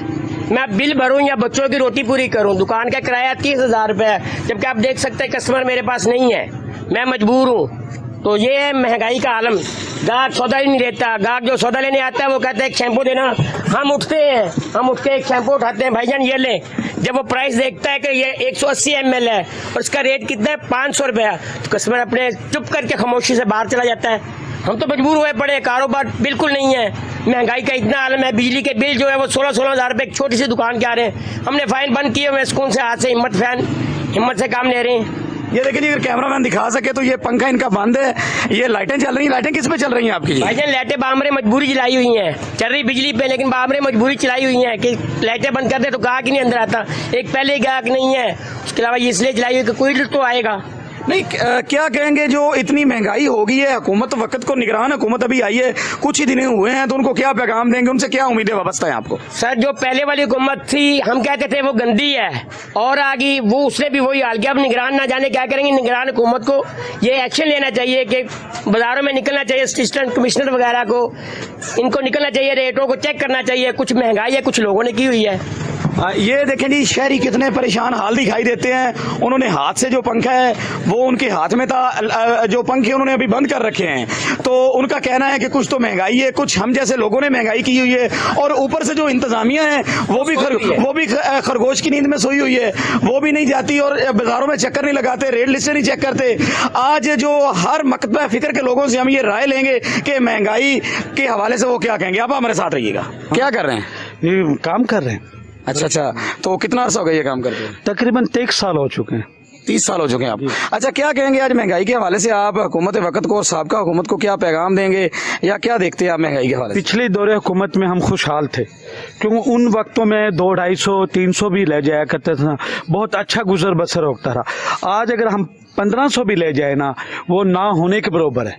मैं बिल भरूं या बच्चों की रोटी पूरी करूं। दुकान का किराया 30,000 रुपये है, जबकि आप देख सकते हैं कस्टमर मेरे पास नहीं है, मैं मजबूर हूँ। तो ये है महंगाई का आलम। गाहक सौदा ही नहीं देता। गाहक जो सौदा लेने आता है वो कहता है एक शैम्पू देना। हम उठ के एक शैम्पू उठाते हैं, भाईजान ये ले। जब वो प्राइस देखता है कि ये 180 ml है और इसका रेट कितना है 500 रुपया, तो कस्टमर अपने चुप करके खामोशी से बाहर चला जाता है। हम तो मजबूर हुए पड़े, कारोबार बिल्कुल नहीं है। महंगाई का इतना आलम है। बिजली के बिल जो है वो 16,000 रुपये एक छोटी सी दुकान के आ रहे हैं। हमने फाइन बंद किए हुए, सुकून से हाथ से हिम्मत से काम ले रहे हैं। ये देखिए जी, अगर कैमरामैन दिखा सके तो ये पंखा इनका बंद है, ये लाइटें चल रही हैं। लाइटें किस पे चल रही हैं आपकी जी? भाईजान लाइटें बामरे मजबूरी जलाई हुई हैं, चल रही बिजली पे, लेकिन बामरे मजबूरी चलाई हुई हैं कि लाइटें बंद कर दे तो गाहक ही नहीं अंदर आता। एक पहले ही गाहक नहीं है, उसके अलावा ये इसलिए चलाई हुई कि कोई तो आएगा नहीं। क्या कहेंगे जो इतनी महंगाई हो गई है, हुकूमत वक्त को निगरान हुकूमत अभी आई है, कुछ ही दिन हुए हैं, तो उनको क्या पैगाम देंगे, उनसे क्या उम्मीदें वाबस्ता है आपको? सर जो पहले वाली हुकूमत थी हम कहते थे वो गंदी है और आगे वो उसने भी वही हाल किया। अब निगरान ना जाने क्या करेंगे, निगरान हुकूमत को ये एक्शन लेना चाहिए कि बाजारों में निकलना चाहिए, असिस्टेंट कमिश्नर वगैरह को इनको निकलना चाहिए, रेटों को चेक करना चाहिए। कुछ महंगाई है कुछ लोगों ने की हुई है। ये देखें जी, शहरी कितने परेशान हाल दिखाई देते हैं। उन्होंने हाथ से जो पंखा है वो उनके हाथ में था, जो पंखे उन्होंने अभी बंद कर रखे हैं, तो उनका कहना है कि कुछ तो महंगाई है, कुछ हम जैसे लोगों ने महंगाई की हुई है, और ऊपर से जो इंतजामिया है वो भी खरगोश की नींद में सोई हुई है, वो भी नहीं जाती और बाजारों में चक्कर नहीं लगाते, रेट लिस्टें नहीं चेक करते। आज जो हर मकतबा फिक्र के लोगों से हम ये राय लेंगे कि महंगाई के हवाले से वो क्या कहेंगे। आप हमारे साथ रहिएगा। क्या कर रहे हैं? ये काम कर रहे हैं। अच्छा, तो कितना अर्सा हो गया ये काम करते हैं? तकरीबन 23 साल हो चुके हैं। 30 साल हो चुके हैं आप। अच्छा, क्या कहेंगे आज महंगाई के हवाले से? आप हुकूमत वक्त को और साबका हुकूमत को क्या पैगाम देंगे या क्या देखते हैं आप महंगाई के हवाले से? पिछले दौरे हुकूमत में हम खुशहाल थे, क्योंकि उन वक्तों में 200, 250, 300 भी ले जाया करते थे, बहुत अच्छा गुजर बसर होता रहा। आज अगर हम 1500 भी ले जाए ना, वो ना होने के बराबर है।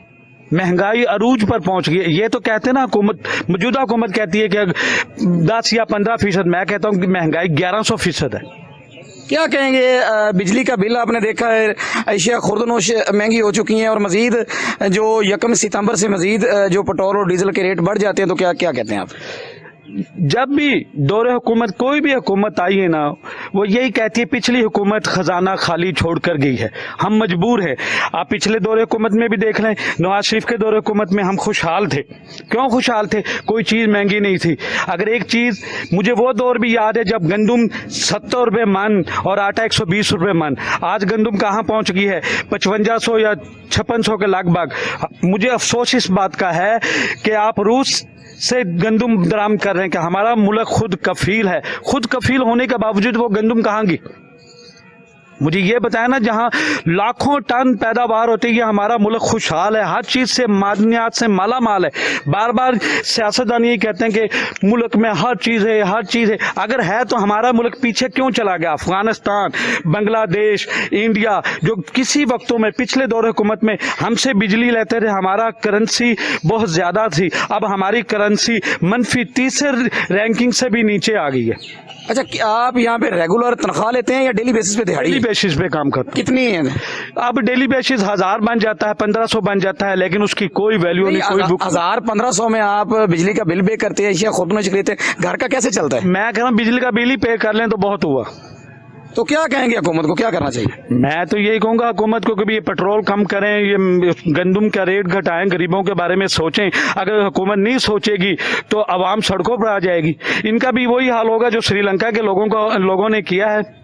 महंगाई अरूज पर पहुंच गई। ये तो कहते हैं ना, हुकूमत, मौजूदा हुकूमत कहती है कि 10 या 15%, मैं कहता हूँ कि महंगाई 1100% है। क्या कहेंगे? बिजली का बिल आपने देखा है, अशिया खुर्दनोश महंगी हो चुकी हैं और मजीद जो 1 सितंबर से मजीद जो पेट्रोल और डीजल के रेट बढ़ जाते हैं, तो क्या क्या कहते हैं आप? जब भी दौरे हुकूमत कोई भी हुकूमत आई है ना, वो यही कहती है पिछली हुकूमत खजाना खाली छोड़ कर गई है, हम मजबूर है। आप पिछले दौरे हुकूमत में भी देख लें, नवाज शरीफ के दौरे हुकूमत में हम खुशहाल थे। क्यों खुशहाल थे? कोई चीज़ महंगी नहीं थी। अगर एक चीज़ मुझे वो दौर भी याद है जब गंदुम 70 रुपये मन और आटा 120 रुपये मन। आज गंदुम कहाँ पहुँच गई है? 5500 या 5600 के लगभग। मुझे अफसोस इस बात का है कि आप रूस से गंदुम दरामद कर रहे हैं कि हमारा मुल्क खुद कफील है। खुद कफील होने के बावजूद वो गंदुम कहाँ गई? मुझे ये बताया ना, जहाँ लाखों टन पैदावार होती है, हमारा मुल्क खुशहाल है, हर चीज़ से, मादनियात से माला माल है। बार बार सियासतदान ये कहते हैं कि मुल्क में हर चीज़ है, हर चीज़ है। अगर है तो हमारा मुल्क पीछे क्यों चला गया? अफगानिस्तान, बांग्लादेश, इंडिया, जो किसी वक्तों में पिछले दौर हुकूमत में हमसे बिजली लेते थे, हमारा करेंसी बहुत ज़्यादा थी, अब हमारी करेंसी मनफी 30 रैंकिंग से भी नीचे आ गई है। अच्छा, आप यहाँ पे रेगुलर तनख्वाह लेते हैं या डेली बेसिस पे दिहाड़ी? डेली बेसिस पे काम करते हैं। कितनी है? अब डेली बेसिस 1000 बन जाता है, 1500 बन जाता है, लेकिन उसकी कोई वैल्यू नहीं, कोई बुक। 1000-1500 में आप बिजली का बिल पे करते हैं या खुद में लेते हैं, घर का कैसे चलता है? मैं कह रहा हूँ बिजली का बिल ही पे कर लें तो बहुत हुआ। तो क्या कहेंगे हुकूमत को, क्या करना चाहिए? मैं तो यही कहूँगा हुकूमत को कि भी ये पेट्रोल कम करें, ये गंदुम का रेट घटाएं, गरीबों के बारे में सोचें। अगर हुकूमत नहीं सोचेगी तो आवाम सड़कों पर आ जाएगी। इनका भी वही हाल होगा जो श्रीलंका के लोगों ने किया है।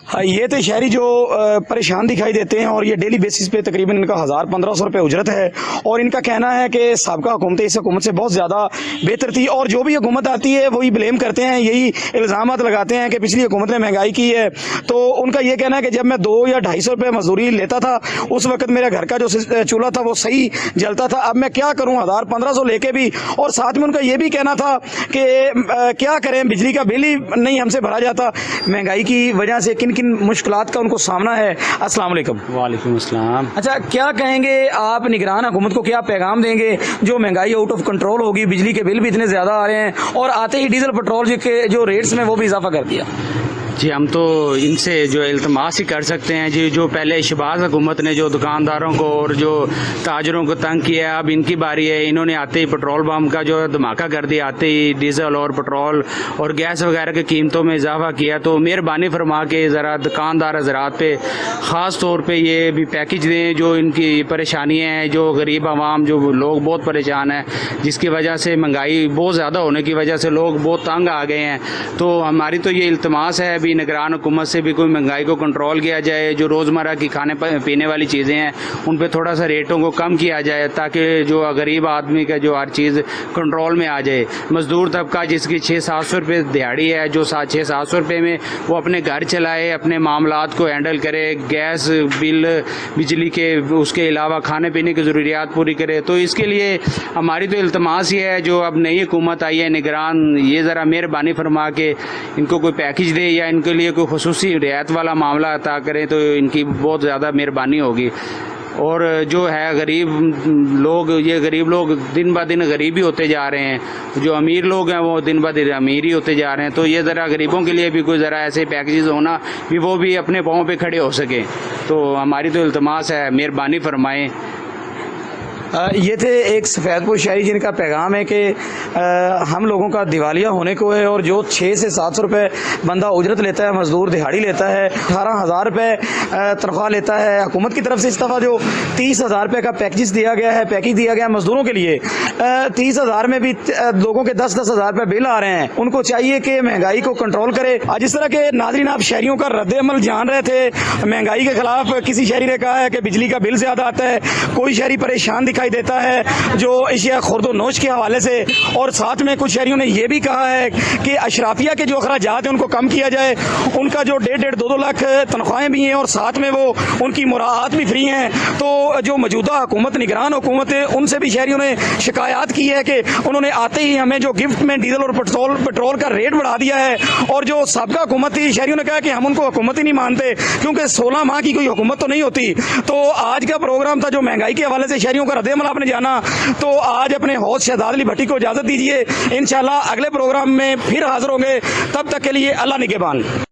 हाँ, ये तो शहरी जो परेशान दिखाई देते हैं और ये डेली बेसिस पे तकरीबन इनका 1000-1500 रुपये उजरत है और इनका कहना है कि साबका हुकूमतें इस हुकूमत से बहुत ज़्यादा बेहतर थी और जो भी हुकूमत आती है वही ब्लेम करते हैं, यही इल्ज़ामात लगाते हैं कि पिछली हुकूमत ने महंगाई की है। तो उनका ये कहना है कि जब मैं 200 या 250 रुपये मजदूरी लेता था उस वक्त मेरे घर का जो चूल्हा था वो सही जलता था, अब मैं क्या करूँ 1000-1500 लेके भी। और साथ में उनका ये भी कहना था कि क्या करें, बिजली का बिल ही नहीं हमसे भरा जाता, महंगाई की वजह से किन मुश्किलात का उनको सामना है। अस्सलाम वालेकुम। वालेकुम अस्सलाम। अच्छा, क्या कहेंगे आप निगरान हुकूमत को, क्या पैगाम देंगे? जो महंगाई आउट ऑफ कंट्रोल होगी, बिजली के बिल भी इतने ज़्यादा आ रहे हैं और आते ही डीजल पेट्रोल के जो रेट्स में वो भी इजाफा कर दिया। जी, हम तो इनसे जो इल्तमास ही कर सकते हैं जी, जो पहले शहबाज हुकूमत ने जो दुकानदारों को और जो ताजरों को तंग किया, अब इनकी बारी है। इन्होंने आते ही पेट्रोल पम्प का जो धमाका कर दिया, आते ही डीजल और पेट्रोल और गैस वगैरह की कीमतों में इजाफा किया। तो मेहरबानी फरमा के ज़रा दुकानदार हजरात पे ख़ास तौर पे ये भी पैकेज दें जो इनकी परेशानियाँ हैं, जो गरीब आवाम, जो लोग बहुत परेशान हैं, जिसकी वजह से महंगाई बहुत ज़्यादा होने की वजह से लोग बहुत तंग आ गए हैं। तो हमारी तो ये इल्तमास है, भी निगरान हुकूमत से भी कोई महंगाई को कंट्रोल किया जाए, जो रोज़मर्रा की खाने पीने वाली चीज़ें हैं उन पे थोड़ा सा रेटों को कम किया जाए, ताकि जो गरीब आदमी का जो हर चीज़ कंट्रोल में आ जाए। मज़दूर तबका जिसकी 600-700 रुपये दिहाड़ी है, जो 600-700 रुपये में वो अपने घर चलाए, अपने मामलात को हैंडल करे, गैस बिल, बिजली के, उसके अलावा खाने पीने की ज़रूरियात पूरी करे। तो इसके लिए हमारी तो इल्तमास ये है, जो अब नई हुकूमत आई है निगरान, ये ज़रा मेहरबानी फरमा के इनको कोई पैकेज दे या इनके लिए कोई खुसूसी रियायत वाला मामला अता करें तो इनकी बहुत ज़्यादा मेहरबानी होगी। और जो है गरीब लोग, ये गरीब लोग दिन ब दिन गरीब ही होते जा रहे हैं, जो अमीर लोग हैं वो दिन ब दिन अमीर ही होते जा रहे हैं। तो ये ज़रा गरीबों के लिए भी कोई ज़रा ऐसे पैकेजेस होना भी वो भी अपने पाँव पे खड़े हो सकें। तो हमारी तो इल्तमास है, मेहरबानी फरमाएँ। ये थे एक सफ़ेदपुर शहरी जिनका पैगाम है कि हम लोगों का दिवालिया होने को है, और जो 600 से 700 रुपये बंदा उजरत लेता है, मज़दूर दिहाड़ी लेता है, 18,000 रुपये तनख्वाह लेता है हुकूमत की तरफ से। इस दफ़ा जो 30,000 रुपये का पैकेज दिया गया है मज़दूरों के लिए, 30,000 में भी लोगों के 10-10 हज़ार रुपये बिल आ रहे हैं। उनको चाहिए कि महंगाई को कंट्रोल करे। जिस तरह के नाज़रीन आप शहरियों का रद्द-ए-अमल जान रहे थे महंगाई के ख़िलाफ़, किसी शहरी ने कहा है कि बिजली का बिल ज़्यादा आता है, कोई शहरी परेशान दिखाई देता है जो इशिया खुर्दो नोश के हवाले से, और साथ में कुछ शहरियों ने यह भी कहा है कि अशराफिया के जो अखराजात हैं उनको कम किया जाए। उनका जो 1.5-2 लाख तनख्वाहें भी हैं और साथ में वो उनकी मुराआत भी फ्री हैं। तो जो मौजूदा हुकूमत, निगरान हुकूमत है, उनसे भी शहरियों ने शिकायत की है कि उन्होंने आते ही हमें जो गिफ्ट में डीजल और पेट्रोल का रेट बढ़ा दिया है। और जो साबिका हुकूमत थी, शहरियों ने कहा कि हम उनको हुकूमत ही नहीं मानते, क्योंकि 16 माह की कोई हुकूमत तो नहीं होती। तो आज का प्रोग्राम था जो महंगाई के हवाले से शहरियों का रद्द-ए-अमल आपने जाना। तो आज अपने होस्ट शहजाद अली भट्टी को इजाजत दीजिए। इंशाल्लाह अगले प्रोग्राम में फिर हाजिर होंगे, तब तक के लिए अल्लाह निगहबान।